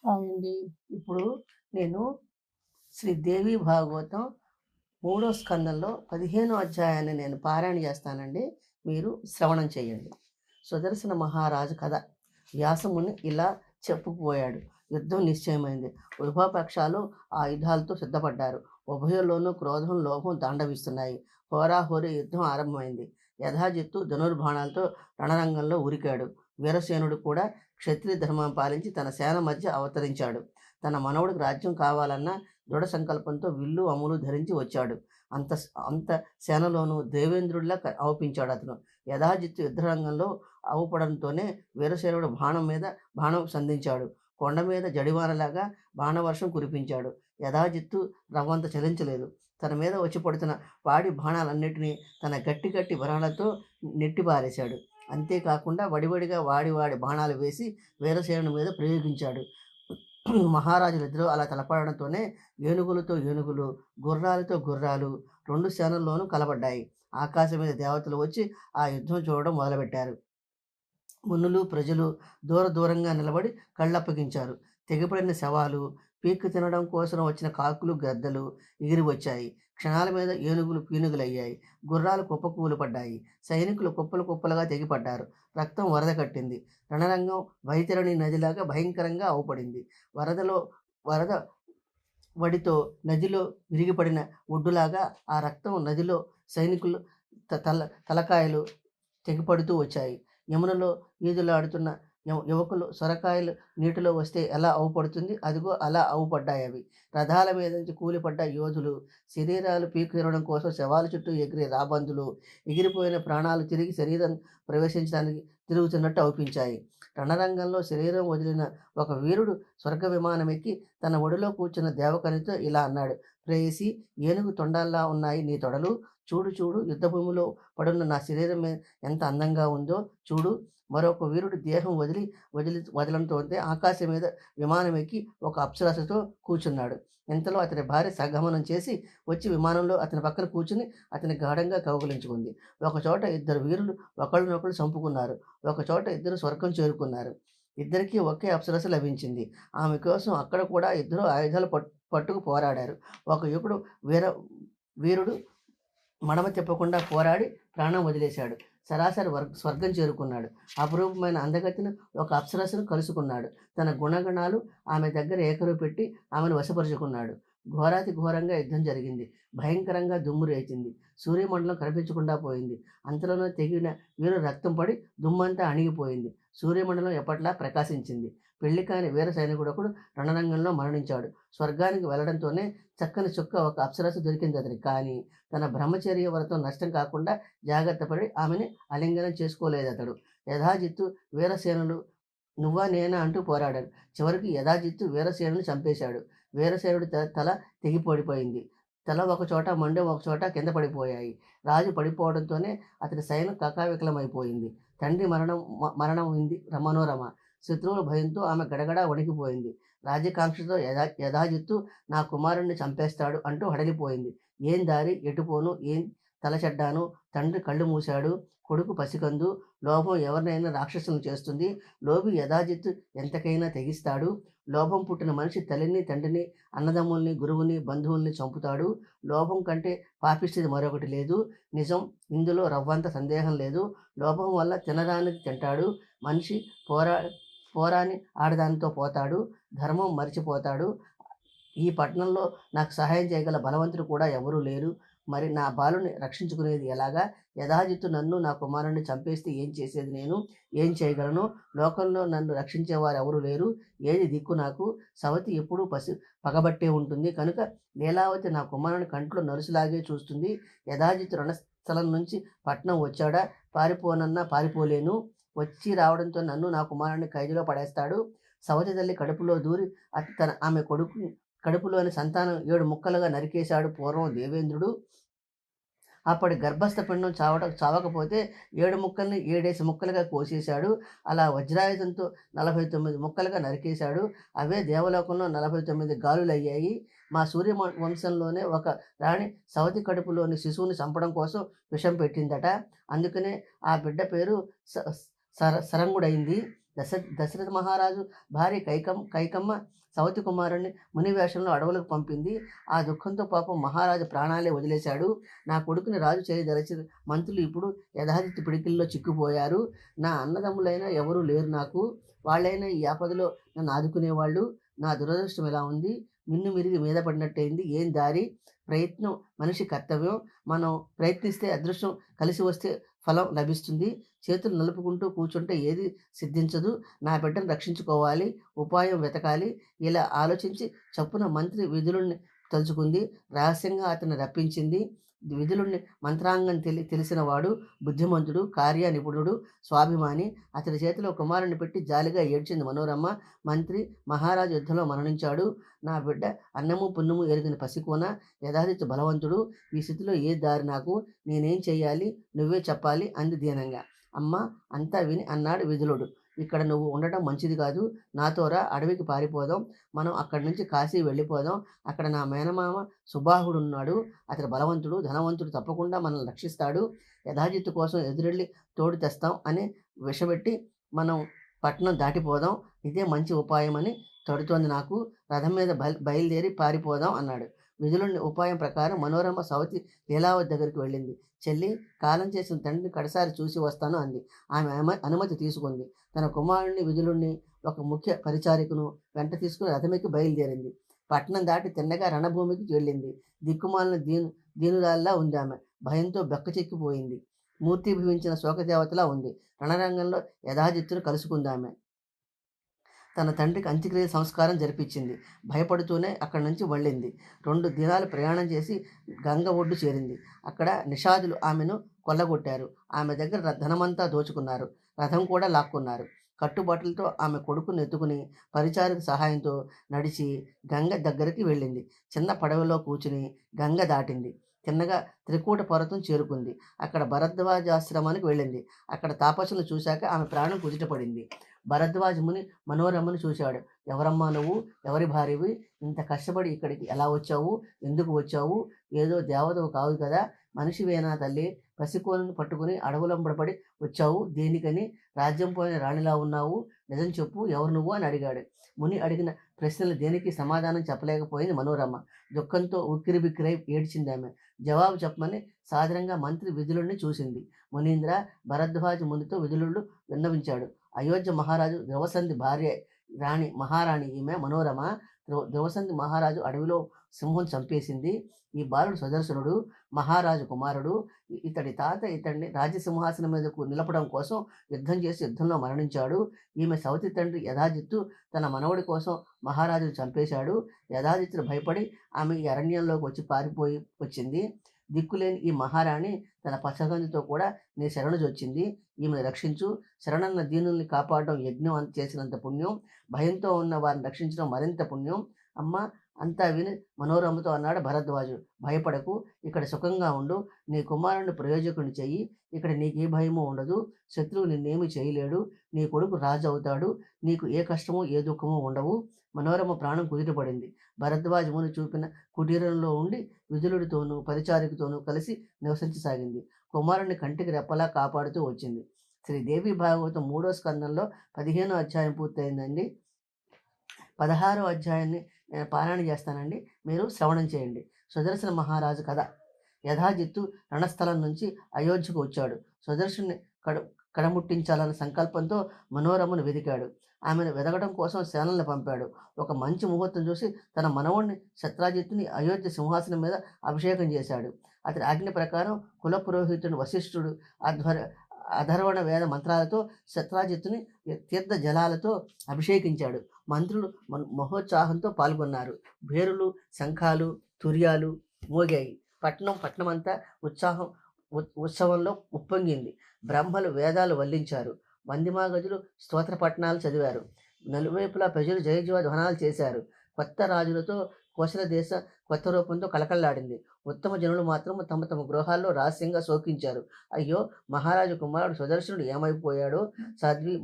Hi అండి. ఇప్పుడు నేను శ్రీదేవి భాగవతం మూడో స్కందంలో 15వ అధ్యాయాన్ని నేను పారాయణ చేస్తానండి. మీరు శ్రవణం చేయండి. సుదర్శన మహారాజు కథ. వ్యాసముని ఇలా చెప్పుకుపోయాడు. యుద్ధం నిశ్చయమైంది. ఉభయపక్షాలు ఆయుధాలతో సిద్ధపడ్డారు. ఉభయంలోనూ క్రోధం, లోభం తాండవిస్తున్నాయి. హోరాహోరీ యుద్ధం ఆరంభమైంది. యథాజిత్తు ధనుర్బాణాలతో రణరంగంలో ఉరికాడు. వీరసేనుడు కూడా క్షత్రియ ధర్మం పాలించి తన సేన మధ్య అవతరించాడు. తన మనవడికి రాజ్యం కావాలన్న దృఢ సంకల్పంతో విల్లు అమ్ములు ధరించి వచ్చాడు. అంత అంత సేనలోనూ దేవేంద్రుడిలా అవపించాడు అతను. యథాజిత్తు యుద్ధరంగంలో అవుపడంతోనే వీరసేనుడు బాణం సంధించాడు. కొండ మీద జడివానలాగా బాణవర్షం కురిపించాడు. యథాజిత్తు రవ్వంత చలించలేదు. తన మీద వచ్చి పడుతున్న వాడి బాణాలన్నిటినీ తన గట్టి గట్టి బాణాలతో నెట్టిపారేశాడు. అంతేకాకుండా వడివడిగా వాడి బాణాలు వేసి వీరసేనుడి మీద ప్రయోగించాడు. మహారాజులిద్దరూ అలా తలపడడంతోనే ఏనుగులతో ఏనుగులు, గుర్రాలతో గుర్రాలు రెండు సేనల్లోనూ కలబడ్డాయి. ఆకాశం మీద దేవతలు వచ్చి ఆ యుద్ధం చూడడం మొదలుపెట్టారు. మునులు, ప్రజలు దూరంగా నిలబడి కళ్ళప్పగించారు. తెగిపడిన శవాలు, పీక్కు తినడం కోసం వచ్చిన కాకులు, గద్దలు ఎగిరి వచ్చాయి. క్షణాల మీద ఏనుగులు పీనుగులయ్యాయి. గుర్రాలు కుప్పకూలు పడ్డాయి. సైనికులు కుప్పలు కుప్పలుగా తెగిపడ్డారు. రక్తం వరద కట్టింది. రణరంగం వైతరణి నదిలాగా భయంకరంగా అవుపడింది. వరద వడితో నదిలో విరిగిపడిన ఒడ్డులాగా ఆ రక్తం నదిలో సైనికులు తలకాయలు తెగిపడుతూ వచ్చాయి. యమునలో ఈదులాడుతున్న యువకులు సొరకాయలు నీటిలో వస్తే ఎలా అవుపడుతుంది, అదిగో అలా అవుపడ్డాయి అవి. రథాల మీద నుంచి కూలిపడ్డ యోధులు, శరీరాలు పీకు తినడం కోసం శవాల చుట్టూ ఎగిరే రాబందులు, ఎగిరిపోయిన ప్రాణాలు తిరిగి శరీరం ప్రవేశించడానికి తిరుగుతున్నట్టు అవుపించాయి. రణరంగంలో శరీరం వదిలిన ఒక వీరుడు స్వర్గ విమానం ఎక్కి తన ఒడిలో కూర్చున్న దేవకనితో ఇలా అన్నాడు: ప్రేయసి, ఏనుగు తొండాల్లా ఉన్నాయి నీ తొడలు. చూడు చూడు, యుద్ధభూమిలో పడున్న నా శరీరం ఎంత అందంగా ఉందో చూడు. మరొక వీరుడు దేహం వదలంతోనే ఆకాశం మీద విమానం ఎక్కి ఒక అప్సరసతో కూర్చున్నాడు. ఇంతలో అతని భార్య సగమనం చేసి వచ్చి విమానంలో అతని పక్కన కూర్చుని అతని గాఢంగా కౌగిలించుకుంది. ఒకచోట ఇద్దరు వీరులు ఒకళ్ళనొకళ్ళు చంపుకున్నారు. ఒకచోట ఇద్దరు స్వర్గం చేరుకున్నారు. ఇద్దరికీ ఒకే అప్సరస లభించింది. ఆమె కోసం అక్కడ కూడా ఇద్దరు ఆయుధాలు పట్టుకు పోరాడారు. ఒక యువకుడు వీరుడు మడమ తిప్పకుండా పోరాడి ప్రాణం వదిలేశాడు. సరాసరి స్వర్గం చేరుకున్నాడు. అపురూపమైన అందగతిని ఒక అప్సరసను కలుసుకున్నాడు. తన గుణగణాలు ఆమె దగ్గర ఏకరువు పెట్టి ఆమెను వశపరుచుకున్నాడు. ఘోరాతి ఘోరంగా యుద్ధం జరిగింది. భయంకరంగా దుమ్ము రేచింది. సూర్యమండలం కనిపించకుండా పోయింది. అంతలోనే తెగిన వీరు రక్తం పడి దుమ్మంతా అణిగిపోయింది. సూర్యమండలం ఎప్పట్లా ప్రకాశించింది. పెళ్లి కాని వీర సైనికుడు ఒకడు రణరంగంలో మరణించాడు. స్వర్గానికి వెళ్లడంతోనే చక్కని చుక్క ఒక అప్సరస దొరికింది అతనికి. కానీ తన బ్రహ్మచర్య వ్రతం నష్టం కాకుండా జాగ్రత్త పడి ఆమెని ఆలింగనం చేసుకోలేదు అతడు. యథాజిత్తు వీరసేనులు నువ్వా నేనా అంటూ పోరాడాడు. చివరికి యథాజిత్తు వీరసేనుని చంపేశాడు. వీరసేనుడి తల తెగిపడిపోయింది. తల ఒకచోట, మొండెం ఒకచోట కింద పడిపోయాయి. రాజు పడిపోవడంతోనే అతని సైన్యం కకావికలమైపోయింది. తండ్రి మరణం అయింది మనోరమ. శత్రువుల భయంతో ఆమె గడగడ వణికిపోయింది. రాజ్యకాంక్షతో యథాజిత్తు నా కుమారుణ్ణి చంపేస్తాడు అంటూ హడలిపోయింది. ఏం దారి, ఎటుపోను, ఏం తలచెడ్డాను. తండ్రి కళ్ళు మూశాడు. కొడుకు పసికందు. లోభం ఎవరినైనా రాక్షసులను చేస్తుంది. లోభి యథాజిత్తు ఎంతకైనా తెగిస్తాడు. లోభం పుట్టిన మనిషి తల్లిని, తండ్రిని, అన్నదమ్ముల్ని, గురువుని, బంధువుల్ని చంపుతాడు. లోభం కంటే పాపిష్టిది మరొకటి లేదు. నిజం, ఇందులో రవ్వంత సందేహం లేదు. లోభం వల్ల తినడానికి తింటాడు. మనిషి పోరాని ఆడదానితో పోతాడు. ధర్మం మరిచిపోతాడు. ఈ పట్టణంలో నాకు సహాయం చేయగల బలవంతుడు కూడా ఎవరూ లేరు. మరి నా బాలుని రక్షించుకునేది ఎలాగా? యథాజిత్తు నన్ను, నా కుమారుణ్ణి చంపేస్తే ఏం చేసేది నేను? ఏం చేయగలను? లోకంలో నన్ను రక్షించేవారు ఎవరు లేరు. ఏది దిక్కు నాకు? సవతి ఎప్పుడూ పగబట్టే ఉంటుంది కనుక లీలావతి నా కుమారుని కంట్లో నలుసులాగే చూస్తుంది. యథాజిత్తు రణస్థలం నుంచి పట్నం వచ్చాడా? పారిపోనన్నా పారిపోలేను. వచ్చి రావడంతో నన్ను, నా కుమారుని ఖైదులో పడేస్తాడు. సవతి తల్లి కడుపులో దూరి ఆమె కొడుకు కడుపులోని సంతానం 7 ముక్కలుగా నరికేశాడు పూర్వం దేవేంద్రుడు. అప్పటి గర్భస్థ పిండం చావకపోతే 7 ముక్కల్ని 7 ముక్కలుగా కోసేశాడు. అలా వజ్రాయుధంతో 49 ముక్కలుగా నరికేశాడు. అవే దేవలోకంలో 49 గాలులయ్యాయి. మా సూర్య వంశంలోనే ఒక రాణి సవతి కడుపులోని శిశువుని చంపడం కోసం విషం పెట్టిందట. అందుకనే ఆ బిడ్డ పేరు సరంగుడైంది. దశరథ మహారాజు భార్య కైకమ్మ సవతి కుమారుణ్ణి మునివేషంలో అడవులకు పంపింది. ఆ దుఃఖంతో పాపం మహారాజు ప్రాణాలే వదిలేశాడు. నా కొడుకుని రాజు చేయదలచి మంత్రులు ఇప్పుడు యథాతిథి పిడికిల్లో చిక్కుపోయారు. నా అన్నదమ్ములైనా ఎవరూ లేరు నాకు. వాళ్ళైనా ఈ ఆపదలో నన్ను ఆదుకునేవాళ్ళు. నా దురదృష్టం ఇలా ఉంది. మిన్ను మిరిగి మీద పడినట్టయింది. ఏం దారి? ప్రయత్నం మనిషి కర్తవ్యం. మనం ప్రయత్నిస్తే అదృష్టం కలిసి వస్తే ఫలం లభిస్తుంది. చేతులు నలుపుకుంటూ కూర్చుంటే ఏది సిద్ధించదు. నా బిడ్డను రక్షించుకోవాలి, ఉపాయం వెతకాలి. ఇలా ఆలోచించి చప్పున మంత్రి విధులుణ్ణి తలుచుకుంది. రహస్యంగా అతన్ని రప్పించింది. విధులుణ్ణి మంత్రాంగం తెలిసినవాడు, బుద్ధిమంతుడు, కార్య నిపుణుడు, స్వాభిమాని. అతడి చేతిలో కుమారుని పెట్టి జాలిగా ఏడ్చింది మనోరమ్మ. మంత్రి మహారాజు యుద్ధంలో మరణించాడు. నా బిడ్డ అన్నము పున్నము ఎరిగిన పసికోన, యథాతిథి బలవంతుడు. ఈ స్థితిలో ఏ దారి నాకు? నేనేం చెయ్యాలి? నువ్వే చెప్పాలి అంది దీనంగా. అమ్మ అంతా విని అన్నాడు విధులుడు. ఇక్కడ నువ్వు ఉండటం మంచిది కాదు. నాతోరా, అడవికి పారిపోదాం. మనం అక్కడి నుంచి కాశీ వెళ్ళిపోదాం. అక్కడ నా మేనమామ సుబాహుడు ఉన్నాడు. అతడు బలవంతుడు, ధనవంతుడు. తప్పకుండా మనల్ని రక్షిస్తాడు. యథాజిత్తు కోసం ఎదురెళ్ళి తోడు తెస్తాం అని విషబెట్టి మనం పట్నం దాటిపోదాం. ఇదే మంచి ఉపాయం అని తడుతోంది నాకు. రథం మీద బయలుదేరి పారిపోదాం అన్నాడు. విధులుని ఉపాయం ప్రకారం మనోరమ సవతి లీలావతి దగ్గరికి వెళ్ళింది. చెల్లి, కాలం చేసిన తండ్రిని కడసారి చూసి వస్తాను అంది. ఆమె అనుమతి తీసుకుంది. తన కుమారుణ్ణి విధులుణ్ణి ఒక ముఖ్య పరిచారికను వెంట తీసుకుని రథమెక్కి బయలుదేరింది. పట్నం దాటి తిన్నగా రణభూమికి వెళ్ళింది. దిక్కుమాలిన దీనురాల్లా ఉంది ఆమె. భయంతో బెక్కచెక్కిపోయింది. మూర్తిభవించిన శోకదేవతలా ఉంది. రణరంగంలో యథాజిత్తును కలుసుకుందామె. తన తండ్రికి అంత్యక్రియ సంస్కారం జరిపించింది. భయపడుతూనే అక్కడి నుంచి వెళ్ళింది. 2 దినాలు ప్రయాణం చేసి గంగ ఒడ్డు చేరింది. అక్కడ నిషాదులు ఆమెను కొల్లగొట్టారు. ఆమె దగ్గర ధనమంతా దోచుకున్నారు. రథం కూడా లాక్కున్నారు. కట్టుబట్టలతో ఆమె కొడుకుని ఎత్తుకుని పరిచారక సహాయంతో నడిచి గంగ దగ్గరికి వెళ్ళింది. చిన్న పడవలో కూర్చుని గంగ దాటింది. తిన్నగా త్రికూట పర్వతం చేరుకుంది. అక్కడ భరద్వాజాశ్రమానికి వెళ్ళింది. అక్కడ తాపసులను చూశాక ఆమె ప్రాణం కుదుటపడింది. భరద్వాజ ముని మనోరమ్మను చూశాడు. ఎవరమ్మా నువ్వు? ఎవరి భార్యవి? ఇంత కష్టపడి ఇక్కడికి ఎలా వచ్చావు? ఎందుకు వచ్చావు? ఏదో దేవతవు కావు కదా, మనిషివేనా తల్లి? పసికోలను పట్టుకుని అడవులంబడపడి వచ్చావు దేనికని? రాజ్యం పోయిన రాణిలా ఉన్నావు. నిజం చెప్పు, ఎవరు నువ్వు అని అడిగాడు. ముని అడిగిన ప్రశ్నలు దేనికి సమాధానం చెప్పలేకపోయింది మనోరమ్మ. దుఃఖంతో ఉక్కిరిబిక్కిరై ఏడ్చిందామె. జవాబు చెప్పమని సాదరంగా మంత్రి విధులుణ్ణి చూసింది. మునీంద్ర, భరద్వాజ మునితో విధులుడు విన్నవించాడు. అయోధ్య మహారాజు ద్రవసంధి భార్య రాణి మహారాణి ఈమె మనోరమ. ద్రవసంధి మహారాజు అడవిలో సింహం చంపేసింది. ఈ బాలుడు సుదర్శనుడు, మహారాజు కుమారుడు. ఇతడి తాత ఇతడిని రాజ్యసింహాసనం మీదకు నిలపడం కోసం యుద్ధం చేసి యుద్ధంలో మరణించాడు. ఈమె సవతి తండ్రి యథాజిత్తు తన మనవడి కోసం మహారాజును చంపేశాడు. యథాజిత్తును భయపడి ఆమె ఈ అరణ్యంలోకి వచ్చి పారిపోయి వచ్చింది. దిక్కులేని ఈ మహారాణి తన పసగందితో కూడా నీ శరణుజొచ్చింది. ఈమెను రక్షించు. శరణన్న దీనుల్ని కాపాడడం యజ్ఞం చేసినంత పుణ్యం. భయంతో ఉన్న వారిని రక్షించడం మరింత పుణ్యం. అమ్మ అంతా విని మనోరమతో అన్నాడు భరద్వాజు. భయపడకు, ఇక్కడ సుఖంగా ఉండు. నీ కుమారుని ప్రయోజకుని చెయ్యి. ఇక్కడ నీకు ఏ భయమూ ఉండదు. శత్రువు నిన్నేమీ చేయలేడు. నీ కొడుకు రాజు అవుతాడు. నీకు ఏ కష్టమూ ఏ దుఃఖమూ ఉండవు. మనోరమ ప్రాణం కుదిరిపడింది. భరద్వాజ ముని చూపిన కుటీరంలో ఉండి విధులుడితోనూ పరిచారికతోనూ కలిసి నివసించసాగింది. కుమారుని కంటికి రెప్పలా కాపాడుతూ వచ్చింది. శ్రీదేవి భాగవతం 3వ స్కందంలో 15వ అధ్యాయం పూర్తయిందండి. 16వ అధ్యాయాన్ని నేను పారాయణ చేస్తానండి. మీరు శ్రవణం చేయండి. సుదర్శన మహారాజు కథ. యథాజిత్తు రణస్థలం నుంచి అయోధ్యకు వచ్చాడు. సుదర్శుని కడముట్టించాలన్న సంకల్పంతో మనోరమను వెదికాడు. ఆమెను వెదగడం కోసం సేనల్ని పంపాడు. ఒక మంచి ముహూర్తం చూసి తన మనవణ్ణి శత్రాజిత్తుని అయోధ్య సింహాసనం మీద అభిషేకం చేశాడు. అతని ఆజ్ఞ ప్రకారం కుల పురోహితుడు వశిష్ఠుడు అధర్వణ వేద మంత్రాలతో శత్రాజిత్తుని తీర్థ జలాలతో అభిషేకించాడు. మంత్రులు మహోత్సాహంతో పాల్గొన్నారు. భేరులు, శంఖాలు, తుర్యాలు మోగాయి. పట్నమంతా ఉత్సవంలో ఉప్పొంగింది. బ్రహ్మలు వేదాలు వల్లించారు. వందిమాగజులు స్తోత్రపట్నాలు చదివారు. నలువైపులా ప్రజలు జయజయ ధ్వనాలు చేశారు. కొత్త రాజులతో కోసల దేశ కొత్త రూపంతో కలకల్లాడింది. ఉత్తమ జనులు మాత్రం తమ తమ గృహాల్లో రహస్యంగా శోకించారు. అయ్యో, మహారాజు కుమారుడు సుదర్శనుడు ఏమైపోయాడో, సాధ్వి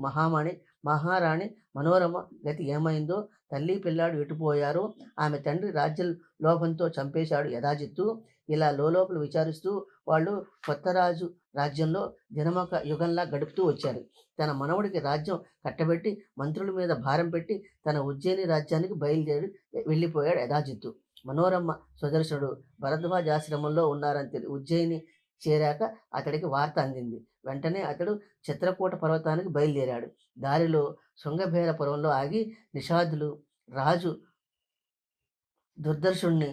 మహారాణి మనోరమ గతి ఏమైందో, తల్లి పిల్లాడు ఎటుపోయారో, ఆమె తండ్రి రాజ్య లోభంతో చంపేశాడు యథాజిత్తు. ఇలా లోలోపల విచారిస్తూ వాళ్ళు కొత్త రాజు రాజ్యంలో దినమొక యుగంలా గడుపుతూ వచ్చారు. తన మనవడికి రాజ్యం కట్టబెట్టి మంత్రుల మీద భారం పెట్టి తన ఉజ్జయిని రాజ్యానికి బయలుదేరి వెళ్ళిపోయాడు యథాజిత్తు. మనోరమ సుదర్శనుడు భరద్వాజ ఆశ్రమంలో ఉన్నారని ఉజ్జయిని చేరాక అతడికి వార్త అందింది. వెంటనే అతడు చిత్రకూట పర్వతానికి బయలుదేరాడు. దారిలో శృంగభేరపురంలో ఆగి నిషాదులు రాజు దుర్దర్శుడిని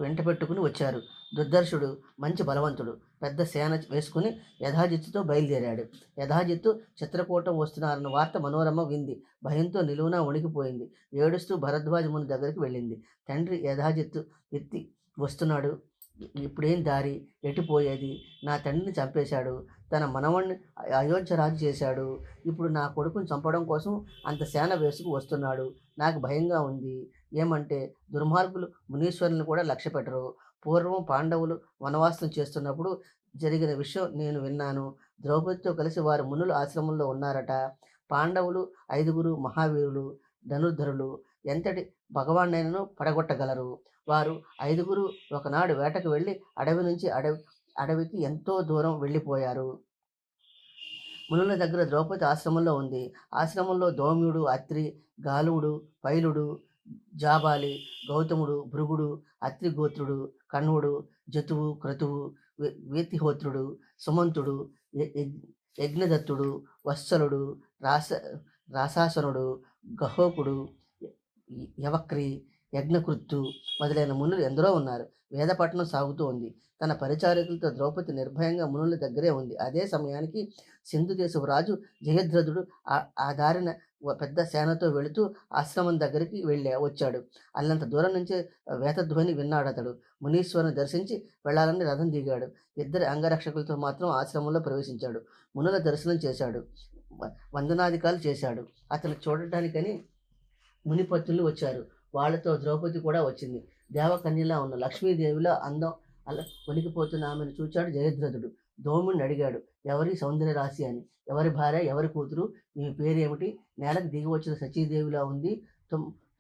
వెంట పెట్టుకుని వచ్చారు. దుర్దర్శుడు మంచి బలవంతుడు. పెద్ద సేన వేసుకుని యథాజిత్తుతో బయలుదేరాడు. యథాజిత్తు చిత్రకూటం వస్తున్నారన్న వార్త మనోరమ వింది. భయంతో నిలువునా వణికిపోయింది. ఏడుస్తూ భరద్వాజ ముని దగ్గరికి వెళ్ళింది. తండ్రి యథాజిత్తు ఎత్తి వస్తున్నాడు, ఇప్పుడేం దారి, ఎటుపోయేది? నా తండ్రిని చంపేశాడు, తన మనవణ్ణి అయోధ్య రాజు చేశాడు. ఇప్పుడు నా కొడుకుని చంపడం కోసం అంత సేన వేసుకు వస్తున్నాడు. నాకు భయంగా ఉంది. ఏమంటే దుర్మార్గులు మునీశ్వరుని కూడా లక్ష్య పెట్టరు. పూర్వం పాండవులు వనవాసం చేస్తున్నప్పుడు జరిగిన విషయం నేను విన్నాను. ద్రౌపదితో కలిసి వారు మునుల ఆశ్రమంలో ఉన్నారట. పాండవులు 5 మహావీరులు, ధనుర్ధరులు, ఎంతటి భగవాన్నైనను పడగొట్టగలరు. వారు 5 ఒకనాడు వేటకు వెళ్ళి అడవి నుంచి అడవికి ఎంతో దూరం వెళ్ళిపోయారు. మునుల దగ్గర ద్రౌపది ఆశ్రమంలో ఉంది. ఆశ్రమంలో దౌమ్యుడు, అత్రి, గాలువుడు, పైలుడు, జాబాలి, గౌతముడు, భృగుడు, అత్రి గోత్రుడు, కణ్వుడు, జతువు, క్రతువు, వీతిహోత్రుడు, సుమంతుడు, యజ్ఞదత్తుడు, వత్సలుడు, రాసాసనుడు, గహోకుడు, యవక్రి, యజ్ఞకృత్తు మొదలైన మునులు ఎందరో ఉన్నారు. వేదపట్నం సాగుతూ ఉంది. తన పరిచారకులతో ద్రౌపది నిర్భయంగా మునుల దగ్గరే ఉంది. అదే సమయానికి సింధు దేశపు రాజు జయద్రథుడు ఆ దారిన పెద్ద సేనతో వెళుతూ ఆశ్రమం దగ్గరికి వచ్చాడు. అల్లంత దూరం నుంచే వేతధ్వని విన్నాడు. అతడు మునీశ్వరుని దర్శించి వెళ్ళాలని రథం దిగాడు. 2 అంగరక్షకులతో మాత్రం ఆశ్రమంలో ప్రవేశించాడు. మునుల దర్శనం చేశాడు. వందనాధికాలు చేశాడు. అతను చూడటానికని మునిపత్తులు వచ్చారు. వాళ్లతో ద్రౌపది కూడా వచ్చింది. దేవకన్యలా ఉన్న లక్ష్మీదేవిలో అందం అలా వణికిపోతున్న ఆమెను చూచాడు జయద్రథుడు. దౌముడిని అడిగాడు, ఎవరి సౌందర్య రాశి అని. ఎవరి భార్య, ఎవరి కూతురు, నీ పేరేమిటి? నేలకు దిగి వచ్చిన సచీదేవిలా ఉంది.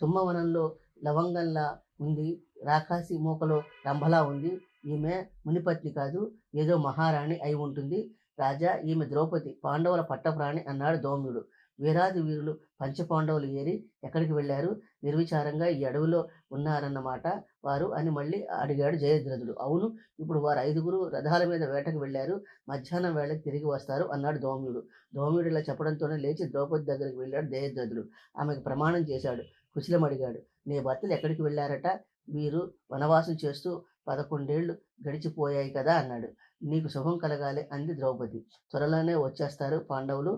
తుమ్మవనంలో లవంగంలా ఉంది. రాకాసి మూకలో రంభలా ఉంది. ఈమె మునిపత్ని కాదు, ఏదో మహారాణి అయి ఉంటుంది. రాజా, ఈమె ద్రౌపది, పాండవుల పట్టప్రాణి అన్నాడు దౌమ్యుడు. వీరాది వీరులు పంచపాండవులు ఏరి ఎక్కడికి వెళ్ళారు? నిర్విచారంగా ఈ అడవిలో ఉన్నారన్నమాట వారు అని మళ్ళీ అడిగాడు జయద్రథుడు. అవును, ఇప్పుడు వారు 5 రథాల మీద వేటకు వెళ్ళారు. మధ్యాహ్నం వేళకి తిరిగి వస్తారు అన్నాడు దౌమ్యుడు. దౌమ్యుడు ఇలా చెప్పడంతోనే లేచి ద్రౌపది దగ్గరికి వెళ్ళాడు జయద్రథుడు. ఆమెకు ప్రమాణం చేశాడు. కుశలం అడిగాడు. నీ భర్తలు ఎక్కడికి వెళ్ళారట? వీరు వనవాసం చేస్తూ 11 ఏళ్ళు గడిచిపోయాయి కదా అన్నాడు. నీకు శుభం కలగాలి అంది ద్రౌపది. త్వరలోనే వచ్చేస్తారు పాండవులు.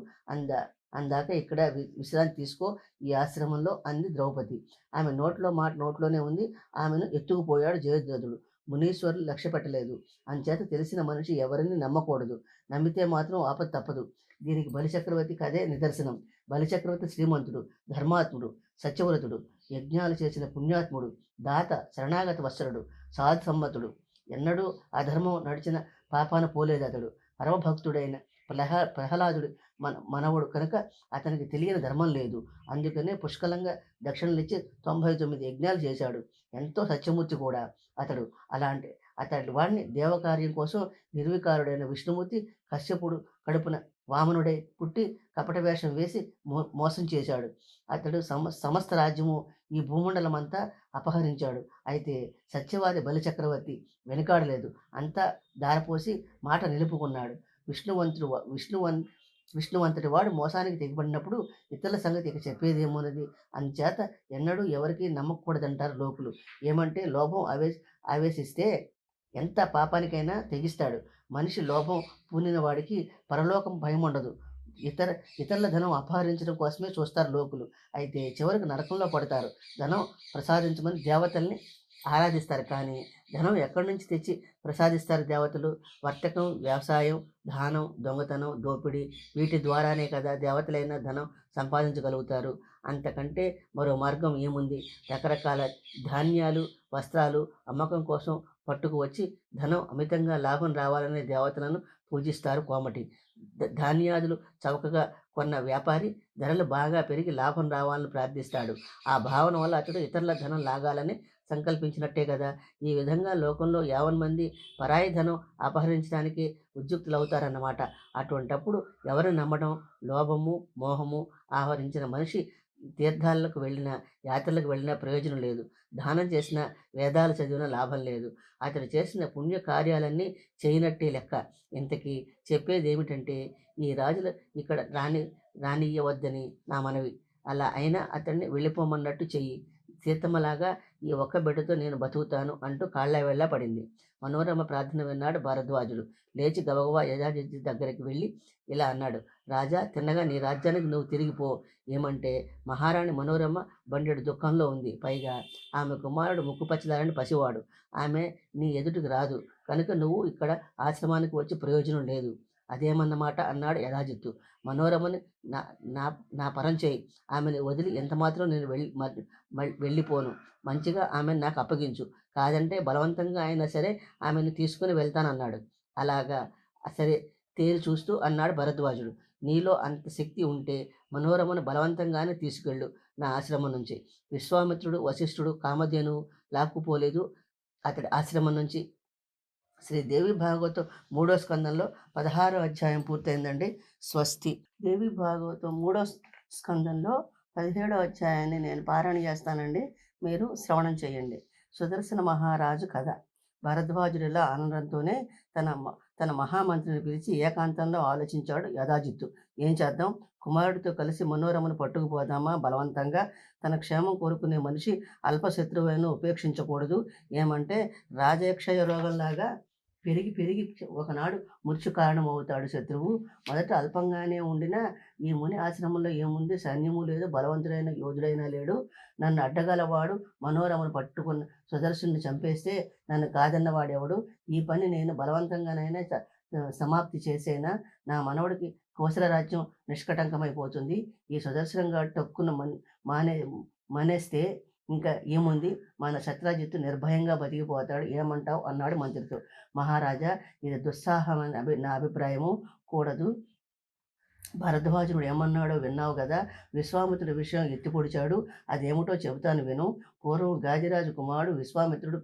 అందాక ఇక్కడ విశ్రాంతి తీసుకో ఈ ఆశ్రమంలో అంది ద్రౌపది. ఆమె నోట్లో మాట నోట్లోనే ఉంది. ఆమెను ఎత్తుకుపోయాడు జయద్రథుడు. మునీశ్వరులు లక్ష్య పెట్టలేదు. అంచేత తెలిసిన మనిషి ఎవరిని నమ్మకూడదు. నమ్మితే మాత్రం ఆపద తప్పదు. దీనికి బలిచక్రవర్తి కథే నిదర్శనం. బలిచక్రవర్తి శ్రీమంతుడు, ధర్మాత్ముడు, సత్యవ్రతుడు, యజ్ఞాలు చేసిన పుణ్యాత్ముడు, దాత, శరణాగత వత్సలుడు, సాధు సమ్మతుడు. ఎన్నడూ అధర్మం నడిచిన పాపాన పోలేదు అతడు. పరమభక్తుడైన ప్రహ్లాదుడు మనవడు కనుక అతనికి తెలియని ధర్మం లేదు. అందుకనే పుష్కలంగా దక్షిణలిచ్చి 99 యజ్ఞాలు చేశాడు. ఎంతో సత్యమూర్తి కూడా అతడు. అతడి వాడిని దేవకార్యం కోసం నిర్వికారుడైన విష్ణుమూర్తి కశ్యపుడు కడుపున వామనుడై పుట్టి కపట వేషం వేసి మోసం చేశాడు. అతడు సమస్త రాజ్యము ఈ భూమండలమంతా అపహరించాడు. అయితే సత్యవాది బలిచక్రవర్తి వెనుకాడలేదు. అంతా దారపోసి మాట నిలుపుకున్నాడు. విష్ణువంతటి వాడు మోసానికి తెగిపడినప్పుడు ఇతరుల సంగతి ఇక చెప్పేదేమోనది. అందుచేత ఎన్నడూ ఎవరికి నమ్మకూడదంటారు లోకులు. ఏమంటే లోభం ఆవేశిస్తే ఎంత పాపానికైనా తెగిస్తాడు. మనిషి లోభం పూనిన వాడికి పరలోకం భయం ఉండదు. ఇతరుల ధనం అపహరించడం కోసమే చూస్తారు లోకులు. అయితే చివరికి నరకంలో పడతారు. ధనం ప్రసాదించమని దేవతల్ని ఆరాధిస్తారు. కానీ ధనం ఎక్కడి నుంచి తెచ్చి ప్రసాదిస్తారు దేవతలు? వర్తకం, వ్యవసాయం, దానం, దొంగతనం, దోపిడీ, వీటి ద్వారానే కదా దేవతలైన ధనం సంపాదించగలుగుతారు. అంతకంటే మరో మార్గం ఏముంది? రకరకాల ధాన్యాలు, వస్త్రాలు అమ్మకం కోసం పట్టుకు వచ్చి ధనం అమితంగా లాభం రావాలనే దేవతలను పూజిస్తారు కోమటి. ధాన్యాదులు చౌకగా కొన్న వ్యాపారి ధరలు బాగా పెరిగి లాభం రావాలని ప్రార్థిస్తాడు. ఆ భావన వల్ల అతడు ఇతరుల ధనం లాగాలని సంకల్పించినట్టే కదా! ఈ విధంగా లోకంలో యావన్ మంది పరాయి ధనం అపహరించడానికి ఉద్యుక్తులవుతారన్నమాట. అటువంటప్పుడు ఎవరిని నమ్మడం? లోభము, మోహము ఆవరించిన మనిషి తీర్థాలకు వెళ్ళినా, యాత్రలకు వెళ్ళినా ప్రయోజనం లేదు. దానం చేసినా, వేదాలు చదివినా లాభం లేదు. అతడు చేసిన పుణ్య కార్యాలన్నీ చేయనట్టే లెక్క. ఇంతకీ చెప్పేదేమిటంటే, ఈ రాజులు ఇక్కడ రానియ్యవద్దని నా మనవి. అలా అయినా అతన్ని వెళ్ళిపోమన్నట్టు చెయ్యి. సీతమ్మలాగా ఈ ఒక్క బిడ్డతో నేను బతుకుతాను అంటూ కాళ్ళవేళ్ళ పడింది. మనోరమ ప్రార్థన విన్నాడు భరద్వాజుడు. లేచి గబగబా యజాతి దగ్గరికి వెళ్ళి ఇలా అన్నాడు: రాజా, తిన్నగా నీ రాజ్యానికి నువ్వు తిరిగిపో. ఏమంటే మహారాణి మనోరమ బండెడు దుఃఖంలో ఉంది. పైగా ఆమె కుమారుడు ముక్కుపచ్చలారని పసివాడు. ఆమె నీ ఎదుటికి రాదు. కనుక నువ్వు ఇక్కడ ఆశ్రమానికి వచ్చి ప్రయోజనం లేదు. అదేమన్నమాట అన్నాడు యథాజిత్తు. మనోరమని నా నా నా పరం చేయి. ఆమెను వదిలి ఎంతమాత్రం నేను వెళ్ళిపోను. మంచిగా ఆమెను నాకు అప్పగించు. కాదంటే బలవంతంగా అయినా సరే ఆమెను తీసుకుని వెళ్తానన్నాడు. అలాగా, సరే తేరి చూస్తూ అన్నాడు భరద్వాజుడు. నీలో అంత శక్తి ఉంటే మనోరమను బలవంతంగానే తీసుకెళ్ళు నా ఆశ్రమం నుంచి. విశ్వామిత్రుడు, వశిష్ఠుడు కామధేను లాక్కుపోలేదు అతడి ఆశ్రమం నుంచి. శ్రీ దేవి భాగవతం 3వ స్కందంలో 16వ అధ్యాయం పూర్తయిందండి. స్వస్తి. దేవి భాగవతం 3వ స్కందంలో 17వ అధ్యాయాన్ని నేను పారాయణ చేస్తానండి. మీరు శ్రవణం చేయండి. సుదర్శన మహారాజు కథ. భరద్వాజుడిలా ఆనందంతోనే తన మహామంత్రిని పిలిచి ఏకాంతంలో ఆలోచించాడు యథాజిత్తు. ఏం చేద్దాం? కుమారుడితో కలిసి మనోరమను పట్టుకుపోదామా? బలవంతంగా. తన క్షేమం కోరుకునే మనిషి అల్పశత్రువులను ఉపేక్షించకూడదు. ఏమంటే రాజక్షయ రోగంలాగా పెరిగి పెరిగి ఒకనాడు మృత్యు కారణమవుతాడు శత్రువు. మొదట అల్పంగానే ఉండినా ఈ ముని ఆశ్రమంలో ఏముంది? సైన్యము లేదు, బలవంతుడైన యోధుడైనా లేడు. నన్ను అడ్డగలవాడు మనోరమను పట్టుకున్న సుదర్శుని చంపేస్తే నన్ను కాదన్నవాడెవడు? ఈ పని నేను బలవంతంగానైనా సమాప్తి చేసేనా? నా మనవడికి కోసల రాజ్యం నిష్కటంకమైపోతుంది. ఈ సుదర్శనంగా టక్కున మానేస్తే ఇంకా ఏముంది? మన శత్రాజిత్తు నిర్భయంగా బతికిపోతాడు. ఏమంటావు అన్నాడు మంత్రితో. మహారాజా, ఇది దుస్సాహమని నా అభిప్రాయము. కూడదు. భరద్వాజుడు ఏమన్నాడో విన్నావు కదా. విశ్వామిత్రుడి విషయం ఎత్తిపొడిచాడు. అదేమిటో చెబుతాను విను. పూర్వం గాదిరాజు కుమారుడు విశ్వామిత్రుడు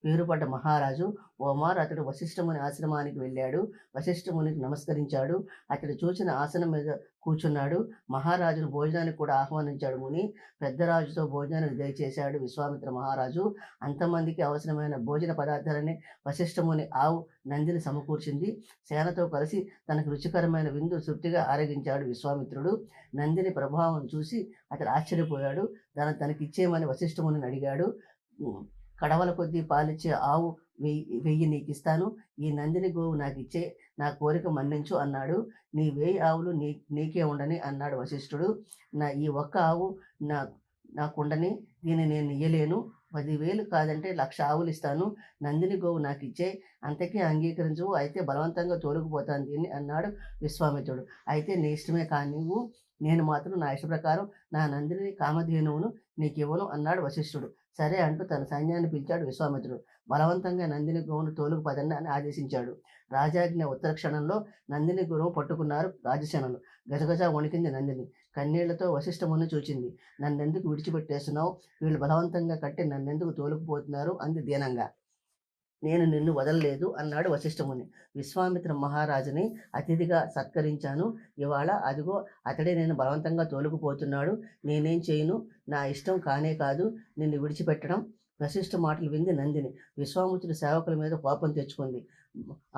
పేరుపడ్డ మహారాజు. ఓమారు అతడు వశిష్ఠముని ఆశ్రమానికి వెళ్ళాడు. వశిష్ఠమునికి నమస్కరించాడు. అతడు చూచిన ఆసనం మీద కూర్చున్నాడు. మహారాజును భోజనానికి కూడా ఆహ్వానించాడు ముని. పెద్దరాజుతో భోజనానికి దయచేశాడు విశ్వామిత్ర మహారాజు. అంతమందికి అవసరమైన భోజన పదార్థాలని వశిష్ఠముని ఆవు నందిని సమకూర్చింది. సేనతో కలిసి తనకు రుచికరమైన విందు తృప్తిగా ఆరగించాడు విశ్వామిత్రుడు. నందిని ప్రభావం చూసి అతడు ఆశ్చర్యపోయాడు. తనకిచ్చేయమని వశిష్ఠముని అడిగాడు. కడవల కొద్దీ పాలిచ్చే ఆవు 1000 నీకిస్తాను. ఈ నందిని గోవు నాకు ఇచ్చే, నా కోరిక మన్నించు అన్నాడు. నీ 1000 ఆవులు నీకే ఉండని అన్నాడు వశిష్ఠుడు. ఈ ఒక్క ఆవు నాకుండని, దీన్ని నేను ఇయ్యలేను. 10,000 కాదంటే 1,00,000 ఆవులు ఇస్తాను. నందిని గోవు నాకు ఇచ్చే. అంతకీ అంగీకరించవు. అయితే బలవంతంగా తోలుకుపోతాను దీన్ని అన్నాడు విశ్వామిత్రుడు. అయితే నీ ఇష్టమే కానివ్వు. నేను మాత్రం నా ఇష్ట ప్రకారం నా నందిని కామధేనువును నీకివ్వను అన్నాడు వశిష్ఠుడు. సరే అంటూ తన సైన్యాన్ని పిలిచాడు విశ్వామిత్రుడు. బలవంతంగా నందిని గోవును తోలుకు పదండి అని ఆదేశించాడు. రాజాజ్ఞ ఉత్తర క్షణంలో నందిని గోవును పట్టుకున్నారు రాజసేనలు. గజగజ వణికింది నందిని. కన్నీళ్లతో వశిష్ఠముని చూచింది. నన్నెందుకు విడిచిపెట్టేస్తున్నావు? వీళ్ళు బలవంతంగా కట్టి నన్నెందుకు తోలుకుపోతున్నారు అంది దీనంగా. నేను నిన్ను వదలలేదు అన్నాడు వశిష్ఠముని. విశ్వామిత్ర మహారాజుని అతిథిగా సత్కరించాను. ఇవాళ అదిగో అతడే నేను బలవంతంగా తోలుకుపోతున్నాడు. నేనేం చేయను? నా ఇష్టం కానే కాదు నిన్ను విడిచిపెట్టడం. వశిష్ఠ మాటలు వింది నందిని విశ్వామిత్రుడి సేవకుల మీద కోపం తెచ్చుకుంది.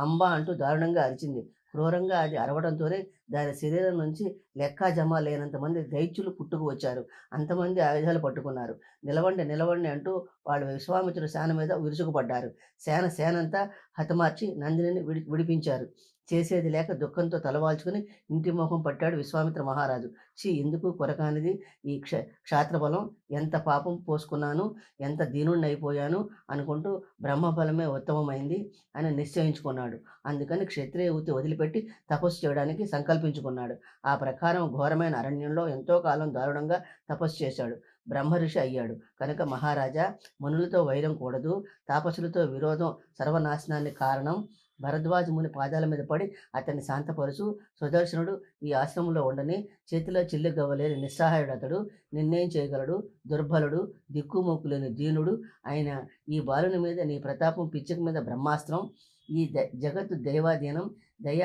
అంబా అంటూ దారుణంగా అరిచింది. క్రూరంగా అది అరవడంతోనే దాని శరీరం నుంచి లెక్కా జమా లేనంతమంది దైత్యులు పుట్టుకు వచ్చారు. అంతమంది ఆయుధాలు పట్టుకున్నారు. నిలవండి అంటూ వాళ్ళు విశ్వామిత్రుడి సేన మీద విరుచుకుపడ్డారు. సేనంతా హతమార్చి నందిని విడిపించారు. చేసేది లేక దుఃఖంతో తలవాల్చుకుని ఇంటి మొహం పట్టాడు విశ్వామిత్ర మహారాజు. ఎందుకు కొరకానిది ఈ క్షాత్రబలం? ఎంత పాపం పోసుకున్నాను, ఎంత దీనుణ్ణైపోయాను అనుకుంటూ బ్రహ్మబలమే ఉత్తమమైంది అని నిశ్చయించుకున్నాడు. అందుకని క్షత్రియ వృత్తి వదిలిపెట్టి తపస్సు చేయడానికి సంకల్పించుకున్నాడు. ఆ ప్రకారం ఘోరమైన అరణ్యంలో ఎంతో కాలం దారుణంగా తపస్సు చేశాడు. బ్రహ్మఋషి అయ్యాడు. కనుక మహారాజా, మునులతో వైరం కూడదు. తాపసులతో విరోధం సర్వనాశనానికి కారణం. భరద్వాజ ముని పాదాల మీద పడి అతన్ని శాంతపరుచు, సుదర్శనుడు ఈ ఆశ్రమంలో ఉండని, చేతిలో చిల్లి గవ్వలేని నిస్సహాయుడు అతడు, నిన్నేం చేయగలడు, దుర్బలుడు, దిక్కుమొక్కు లేని దీనుడు అయిన ఈ బాలుని మీద నీ ప్రతాపం, పిచ్చిక మీద బ్రహ్మాస్త్రం, ఈ జగత్తు దైవాధీనం, దయ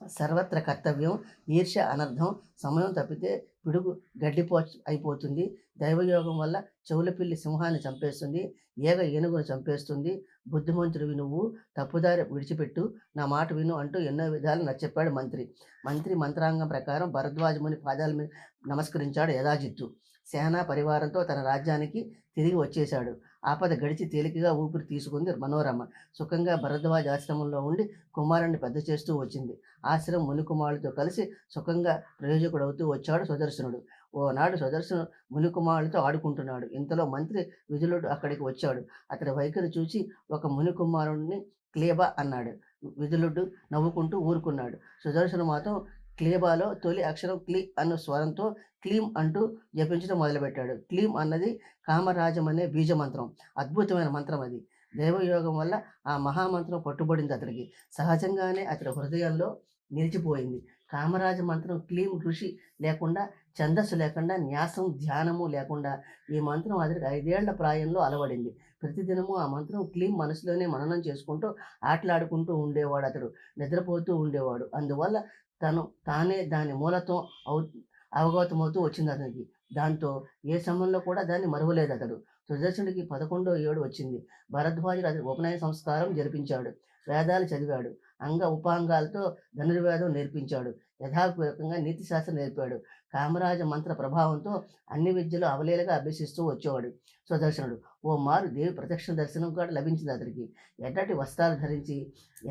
సర్వత్ర కర్తవ్యం, ఈర్ష్య అనర్థం, సమయం తప్పితే పిడుగు గడ్డిపో అయిపోతుంది, దైవయోగం వల్ల చెవులపిల్లి సింహాన్ని చంపేస్తుంది, ఏగ ఏనుగును చంపేస్తుంది, బుద్ధిమంతుడివి నువ్వు, తప్పుదారి విడిచిపెట్టు, నా మాట విను అంటూ ఎన్నో విధాలు నచ్చెప్పాడు మంత్రి. మంత్రి మంత్రాంగం ప్రకారం భరద్వాజముని పాదాల మీద నమస్కరించాడు యథాజిత్తు. సేనా పరివారంతో తన రాజ్యానికి తిరిగి వచ్చేశాడు. ఆపద గడిచి తేలికగా ఊపిరి తీసుకుంది మనోరమ. సుఖంగా భరద్వాజ ఆశ్రమంలో ఉండి కుమారుణ్ణి పెద్ద చేస్తూ వచ్చింది. ఆశ్రమం మునికుమారులతో కలిసి సుఖంగా ప్రయోజకుడవుతూ వచ్చాడు సుదర్శనుడు. ఓనాడు సుదర్శనుడు మునికుమారులతో ఆడుకుంటున్నాడు. ఇంతలో మంత్రి విదులుడు అక్కడికి వచ్చాడు. అతడి వైఖరి చూసి ఒక మునికుమారుడిని క్లేబా అన్నాడు. విదులుడు నవ్వుకుంటూ ఊరుకున్నాడు. సుదర్శను మాత్రం క్లేబాలో తొలి అక్షరం క్లీ అన్న స్వరంతో క్లీం అంటూ జపించడం మొదలుపెట్టాడు. క్లీం అన్నది కామరాజం అనే బీజమంత్రం. అద్భుతమైన మంత్రం అది. దైవయోగం వల్ల ఆ మహామంత్రం పట్టుబడింది అతడికి. సహజంగానే అతడి హృదయంలో నిలిచిపోయింది. కామరాజ మంత్రం క్లీం ఋషి లేకుండా, ఛందస్సు లేకుండా, న్యాసం ధ్యానము లేకుండా ఈ మంత్రం అతడికి 5 ఏళ్ల ప్రాయంలో అలవడింది. ప్రతిదినము ఆ మంత్రం క్లీం మనసులోనే మననం చేసుకుంటూ ఆటలాడుకుంటూ ఉండేవాడు అతడు. నిద్రపోతూ ఉండేవాడు. అందువల్ల తానే దాని మూలత్వం అవగతమవుతూ వచ్చింది అతనికి. దాంతో ఏ సమయంలో కూడా దాన్ని మరువలేదు అతడు. సుదర్శనుడికి 11వ ఏడు వచ్చింది. భరద్వాజుడు అతని ఉపనయన సంస్కారం జరిపించాడు. వేదాలు చదివాడు. అంగ ఉపాంగాలతో ధనుర్వేదం నేర్పించాడు. యథాపూర్వకంగా నీతిశాస్త్రం నేర్పాడు. కామరాజ మంత్ర ప్రభావంతో అన్ని విద్యలు అవలీలగా అభ్యసిస్తూ వచ్చేవాడు సుదర్శనుడు. ఓ మారు దేవి ప్రత్యక్ష దర్శనం కూడా లభించింది అతడికి. ఎర్రటి వస్త్రాలు ధరించి,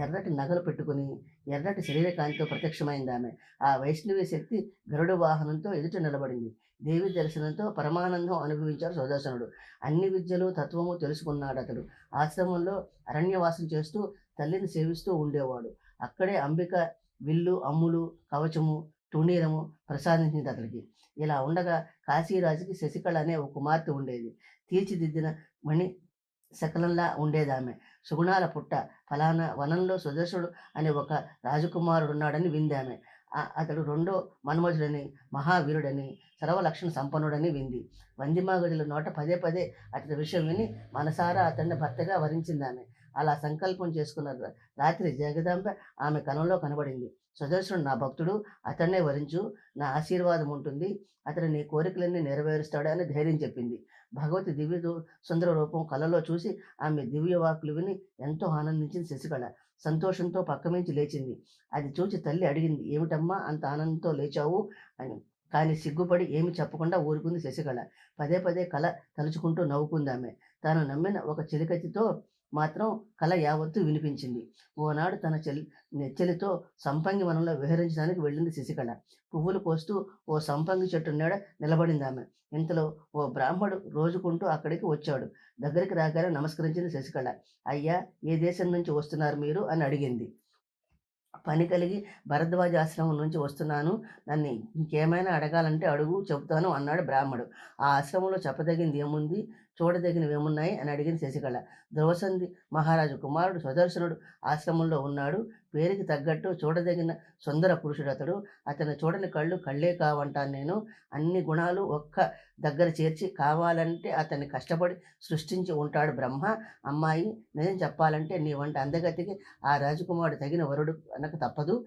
ఎర్రటి నగలు పెట్టుకుని, ఎర్రటి శరీరకాంతితో ప్రత్యక్షమైంది ఆమె. ఆ వైష్ణవి శక్తి గరుడు వాహనంతో ఎదుట నిలబడింది. దేవి దర్శనంతో పరమానందం అనుభవించాడు సుదర్శనుడు. అన్ని విద్యలు తత్వము తెలుసుకున్నాడు అతడు. ఆశ్రమంలో అరణ్యవాసం చేస్తూ తల్లిని సేవిస్తూ ఉండేవాడు. అక్కడే అంబిక విల్లు, అమ్ములు, కవచము, తుణీరము ప్రసాదించింది అతడికి. ఇలా ఉండగా కాశీరాజుకి శశికళ అనే ఒక కుమార్తె ఉండేది. తీర్చిదిద్దిన మణి శకలంలా ఉండేదామె. సుగుణాల పుట్ట. ఫలానా వనంలో సుదర్శనుడు అనే ఒక రాజకుమారుడున్నాడని విందామె. అతడు రెండో మన్మధుడని, మహావీరుడని, సర్వలక్షణ సంపన్నుడని వింది. వందిమాగదుల నోట పదే పదే అతడి విషయం విని మనసారా అతన్ని భర్తగా వరించిందామె. అలా సంకల్పం చేసుకున్న రాత్రి జగదాంబ ఆమె కనంలో కనబడింది. సుదర్శనుడు నా భక్తుడు, అతన్నే వరించు, నా ఆశీర్వాదం ఉంటుంది, అతడు నీ కోరికలన్నీ నెరవేరుస్తాడు అని ధైర్యం చెప్పింది. భగవతి దివ్య సుందర రూపం కలలో చూసి ఆమె దివ్య వాక్కులు విని ఎంతో ఆనందించింది శశికళ. సంతోషంతో పక్కమించి లేచింది. అది చూచి తల్లి అడిగింది, ఏమిటమ్మా అంత ఆనందంతో లేచావు అని. కానీ సిగ్గుపడి ఏమి చెప్పకుండా ఊరుకుంది శశికళ. పదే పదే కళ తలుచుకుంటూ నవ్వుకుందామె. తాను నమ్మిన ఒక చిలికతితో మాత్రం కళ యావత్తు వినిపించింది. ఓనాడు తన నెచ్చెలితో సంపంగి వనంలో విహరించడానికి వెళ్ళింది శశికళ. పువ్వులు కోస్తూ ఓ సంపంగి చెట్టు నీడ నిలబడిందామె. ఇంతలో ఓ బ్రాహ్మడు రోజుకుంటూ అక్కడికి వచ్చాడు. దగ్గరికి రాగానే నమస్కరించింది శశికళ. అయ్యా, ఏ దేశం నుంచి వస్తున్నారు మీరు అని అడిగింది. పని కలిగి భరద్వాజ ఆశ్రమం నుంచి వస్తున్నాను, నన్ను ఇంకేమైనా అడగాలంటే అడుగు, చెబుతాను అన్నాడు బ్రాహ్మడు. ఆ ఆశ్రమంలో చెప్పదగింది ఏముంది, చూడదగినవి ఏమున్నాయి అని అడిగింది శశికళ. ధ్రువసంధి మహారాజు కుమారుడు సుదర్శనుడు ఆశ్రమంలో ఉన్నాడు. పేరుకి తగ్గట్టు చూడదగిన సుందర పురుషుడు అతడు. అతను చూడని కళ్ళు కళ్ళే కావంటాను నేను. అన్ని గుణాలు ఒక్క దగ్గర చేర్చి కావాలంటే అతన్ని కష్టపడి సృష్టించి ఉంటాడు బ్రహ్మ. అమ్మాయి, నిజం చెప్పాలంటే నీ వంటి అందగతికి ఆ రాజకుమారుడు తగిన వరుడు అనక తప్పదు.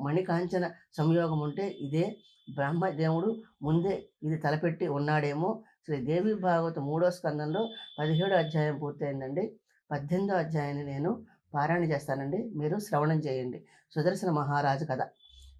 మణికాంచన సంయోగం ఉంటే ఇదే. బ్రహ్మదేవుడు ముందే ఇది తలపెట్టి ఉన్నాడేమో. శ్రీ దేవి భాగవత 3వ స్కందంలో 17వ అధ్యాయం పూర్తయిందండి. 18వ అధ్యాయాన్ని నేను పారాయణ చేస్తానండి, మీరు శ్రవణం చేయండి. సుదర్శన మహారాజు కథ.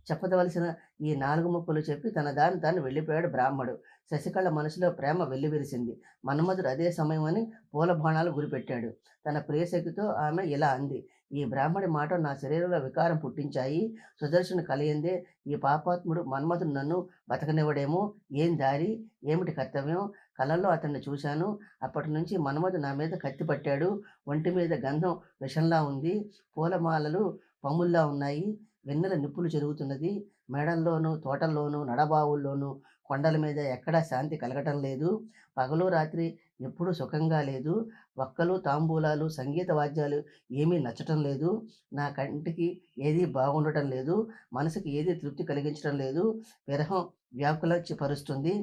చెప్పదవలసిన ఈ 4 ముక్కలు చెప్పి తన దాన్ని తాను వెళ్ళిపోయాడు బ్రాహ్మడు. శశికళ మనసులో ప్రేమ వెల్లివిరిసింది. మన్మధుడు అదే సమయం అని పూల బాణాలు గురిపెట్టాడు. తన ప్రియసఖితో ఆమె ఇలా అంది, ఈ బ్రాహ్మడి మాట నా శరీరంలో వికారం పుట్టించాయి. సుదర్శన కలియందే ఈ పాపాత్ముడు మన్మధుడు నన్ను బతకనివ్వడేమో. ఏం దారి, ఏమిటి కర్తవ్యం? కలలో అతన్ని చూశాను. అప్పటి నుంచి మన్మధుడు నా మీద కత్తి పట్టాడు. ఒంటి మీద గంధం విషంలా ఉంది. పూలమాలలు పముల్లా ఉన్నాయి. వెన్నెల నిప్పులు చెరుగుతున్నది. మేడల్లోనూ, తోటల్లోనూ, నడబావుల్లోనూ కొండల మీద ఎక్కడా శాంతి కలగటం లేదు. పగలు రాత్రి ఎప్పుడూ సుఖంగా లేదు. వక్కలు తాంబూలాలు సంగీత వాద్యాలు ఏమీ నచ్చటం లేదు. నా కంటికి ఏదీ బాగుండటం లేదు. మనసుకి ఏదీ తృప్తి కలిగించడం లేదు. విరహం వ్యాకులచి పరుస్తుంది.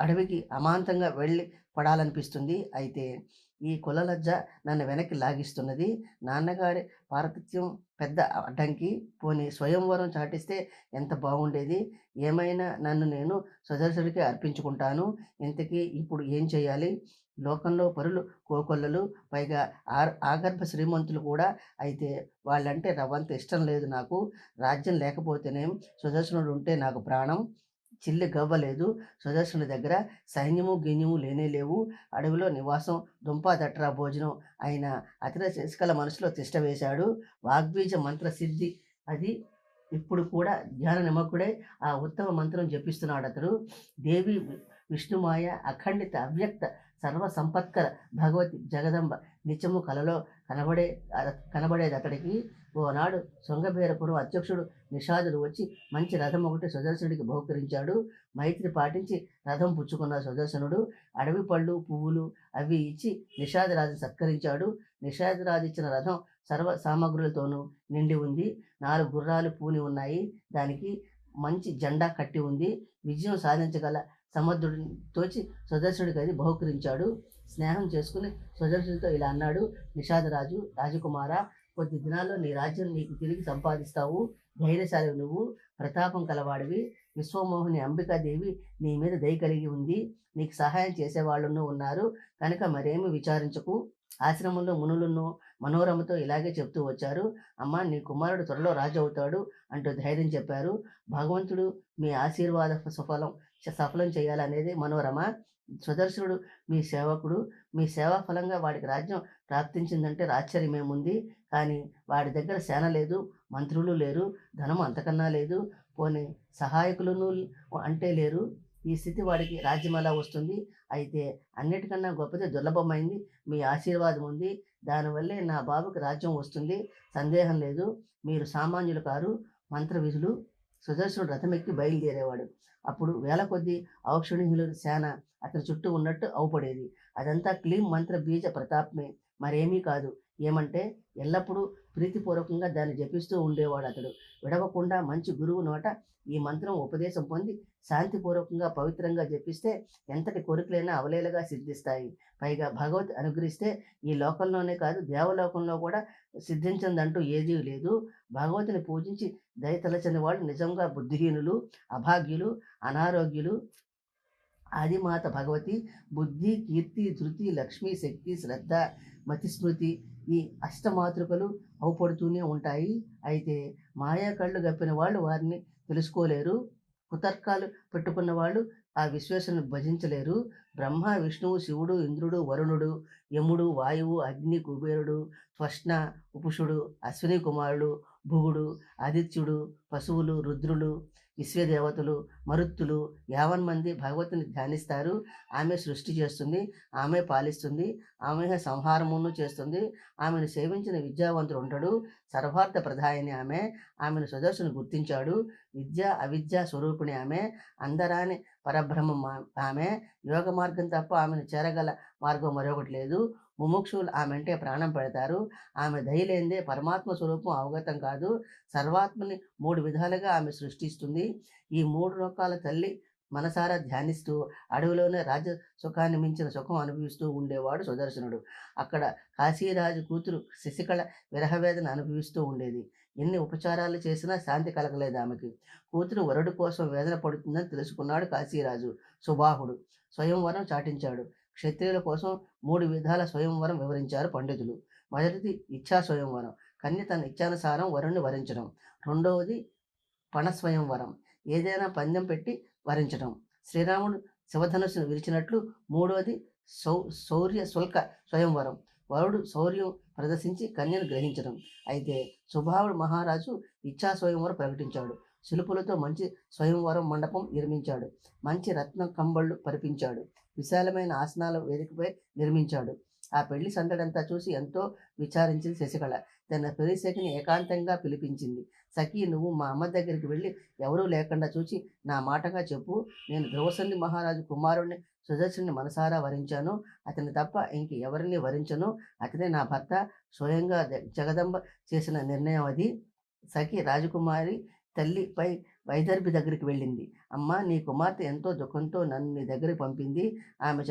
అడవికి అమాంతంగా వెళ్ళి పడాలనిపిస్తుంది. అయితే ఈ కులలజ్జ నన్ను వెనక్కి లాగిస్తున్నది. నాన్నగారి పారపత్యం పెద్ద అడ్డంకి. పోనీ స్వయంవరం చాటిస్తే ఎంత బాగుండేది. ఏమైనా నన్ను నేను సుదర్శనుడికే అర్పించుకుంటాను. ఇంతకీ ఇప్పుడు ఏం చేయాలి? లోకంలో పరులు కోకొల్లలు, పైగా ఆగర్భ శ్రీమంతులు కూడా. అయితే వాళ్ళంటే రవ్వంత ఇష్టం లేదు నాకు. రాజ్యం లేకపోతేనేం, సుదర్శనుడు ఉంటే నాకు ప్రాణం. చిల్లి గవ్వలేదు. సుదర్శనుడి దగ్గర సైన్యము గిన్యము లేనే లేవు. అడవిలో నివాసం దుంపా దట్రా భోజనం అయిన అతని శశికళ మనసులో తిష్ట వేశాడు. వాగ్బీజ మంత్ర సిద్ధి అది. ఇప్పుడు కూడా ధ్యాన నిమగ్గుడై ఆ ఉత్తమ మంత్రం జపిస్తున్నాడు అతడు. దేవి విష్ణుమాయ అఖండిత అవ్యక్త సర్వ సంపత్కర భగవతి జగదంబ నిత్యము కలలో కనబడేది అతడికి. ఓనాడు శృంగబేరపురం అధ్యక్షుడు నిషాదుడు వచ్చి మంచి రథం ఒకటి సుదర్శనుడికి బహుకరించాడు. మైత్రి పాటించి రథం పుచ్చుకున్న సుదర్శనుడు అడవి పళ్ళు పువ్వులు అవి ఇచ్చి నిషాదరాజుని సత్కరించాడు. నిషాదరాజు ఇచ్చిన రథం సర్వ సామగ్రులతోనూ నిండి ఉంది. 4 గుర్రాలు పూని ఉన్నాయి. దానికి మంచి జెండా కట్టి ఉంది. విజయం సాధించగల సమర్థుడిని తోచి సుదర్శనుడికి అది బహుకరించాడు. స్నేహం చేసుకుని సుదర్శనుడితో ఇలా అన్నాడు. నిషాదరాజు, రాజకుమార, కొద్ది దినాల్లో నీ రాజ్యం నీకు తిరిగి సంపాదిస్తావు. ధైర్యశాలి నువ్వు, ప్రతాపం కలవాడివి. విశ్వమోహిని అంబికాదేవి నీ మీద దయ కలిగి ఉంది. నీకు సహాయం చేసేవాళ్ళను ఉన్నారు కనుక మరేమి విచారించకు. ఆశ్రమంలో మునులను మనోరమతో ఇలాగే చెప్తూ వచ్చారు. అమ్మ, నీ కుమారుడు త్వరలో రాజు అవుతాడు అంటూ ధైర్యం చెప్పారు. భగవంతుడు మీ ఆశీర్వాద సఫలం చేయాలనేది మనోరమ. సుదర్శనుడు మీ సేవకుడు. మీ సేవా ఫలంగా వాడికి రాజ్యం ప్రాప్తించిందంటే ఆశ్చర్యమేముంది. కానీ వాడి దగ్గర సేన లేదు, మంత్రులు లేరు, ధనం అంతకన్నా లేదు, పోనీ సహాయకులను అంటే లేరు. ఈ స్థితి వాడికి రాజ్యం ఎలా వస్తుంది? అయితే అన్నిటికన్నా గొప్పది దుర్లభమైంది మీ ఆశీర్వాదం ఉంది. దానివల్లే నా బాబుకి రాజ్యం వస్తుంది, సందేహం లేదు. మీరు సామాన్యులు కారు. మంత్ర విధులు. సుదర్శనుడు రథమెక్కి బయలుదేరేవాడు. అప్పుడు వేల కొద్దీ ఔక్షణీయుల సేన అతని చుట్టూ ఉన్నట్టు అవుపడేది. అదంతా క్లీం మంత్ర బీజ ప్రతాపమే, మరేమీ కాదు. ఏమంటే ఎల్లప్పుడూ ప్రీతిపూర్వకంగా దాన్ని జపిస్తూ ఉండేవాడు అతడు. విడవకుండా మంచి గురువు నోట ఈ మంత్రం ఉపదేశం పొంది శాంతిపూర్వకంగా పవిత్రంగా జపిస్తే ఎంతటి కోరికలైనా అవలేలగా సిద్ధిస్తాయి. పైగా భగవత్ అనుగ్రహిస్తే ఈ లోకంలోనే కాదు, దేవలోకంలో కూడా సిద్ధించిందంటూ ఏదీ లేదు. భగవతిని పూజించి దయతలచని వాళ్ళు నిజంగా బుద్ధిహీనులు, అభాగ్యులు, అనారోగ్యులు. ఆదిమాత భగవతి బుద్ధి, కీర్తి, ధృతి, లక్ష్మి, శక్తి, శ్రద్ధ, మతిస్మృతి ఈ అష్టమాతృకలు అవుపడుతూనే ఉంటాయి. అయితే మాయా కళ్ళు గప్పిన వాళ్ళు వారిని తెలుసుకోలేరు. కుతర్కాలు పెట్టుకున్న వాళ్ళు ఆ విశ్వేశ్వరుని భజించలేరు. బ్రహ్మ, విష్ణువు, శివుడు, ఇంద్రుడు, వరుణుడు, యముడు, వాయువు, అగ్ని, కుబేరుడు, త్వష్ణ, ఉపుషుడు, అశ్విని కుమారుడు, భుగుడు, ఆదిత్యుడు, పశువులు, రుద్రులు, విశ్వదేవతలు, మరుత్తులు యావన్మంది భగవతిని ధ్యానిస్తారు. ఆమె సృష్టి చేస్తుంది, ఆమె పాలిస్తుంది, ఆమె సంహారమును చేస్తుంది. ఆమెను సేవించిన విద్యావంతుడు ఉంటాడు. సర్వార్థ ప్రధాయిని ఆమె. ఆమెను సుదర్శను గుర్తించాడు. విద్య అవిద్య స్వరూపిణి ఆమె. అందరాని పరబ్రహ్మం ఆమె. యోగ మార్గం తప్ప ఆమెను చేరగల మార్గం మరొకటి లేదు. ముముక్షులు ఆమె అంటే ప్రాణం పెడతారు. ఆమె దయలేందే పరమాత్మ స్వరూపం అవగతం కాదు. సర్వాత్మని 3 విధాలుగా ఆమె సృష్టిస్తుంది. ఈ 3 లోకాల తల్లి మనసారా ధ్యానిస్తూ అడవిలోనే రాజ్య సుఖాన్ని మించిన సుఖం అనుభవిస్తూ ఉండేవాడు సుదర్శనుడు. అక్కడ కాశీరాజు కూతురు శశికళ విరహవేదన అనుభవిస్తూ ఉండేది. ఎన్ని ఉపచారాలు చేసినా శాంతి కలగలేదు ఆమెకి. కూతురు వరుడు కోసం వేదన పడుతుందని తెలుసుకున్నాడు కాశీరాజు. సుబాహుడు స్వయంవరం చాటించాడు. క్షత్రియుల కోసం 3 విధాల స్వయంవరం వివరించారు పండితులు. మొదటిది ఇచ్ఛా స్వయంవరం, కన్య తన ఇచ్ఛానుసారం వరుణ్ణి వరించడం. రెండవది పణ స్వయంవరం, ఏదైనా పందెం పెట్టి వరించడం. శ్రీరాముడు శివధనుస్సును విరిచినట్లు. మూడవది శౌర్య శుల్క స్వయంవరం, వరుడు శౌర్యం ప్రదర్శించి కన్యను గ్రహించడం. అయితే సుబాహుడు మహారాజు ఇచ్ఛా స్వయంవరం ప్రకటించాడు. శిల్పులతో మంచి స్వయంవరం మండపం నిర్మించాడు. మంచి రత్న కంబళ్ళు పరిపించాడు. విశాలమైన ఆసనాల వేదికపై నిర్మించాడు. ఆ పెళ్లి సందడంతా చూసి ఎంతో విచారించింది శశికళ. తన పెరిశకిని ఏకాంతంగా పిలిపించింది. సఖీ, నువ్వు మా అమ్మ దగ్గరికి వెళ్ళి ఎవరూ లేకుండా చూచి నా మాటగా చెప్పు. నేను ధ్రువసంధి మహారాజు కుమారుణ్ణి సుదర్శుని మనసారా వరించాను. అతన్ని తప్ప ఇంక ఎవరిని వరించను. అతనే నా భర్త. స్వయంగా జగదంబ చేసిన నిర్ణయం అది. సఖి రాజకుమారి తల్లిపై వైదర్భి దగ్గరికి వెళ్ళింది. అమ్మ, నీ కుమార్తె ఎంతో దుఃఖంతో నన్ను నీ దగ్గరికి పంపింది. ఆమె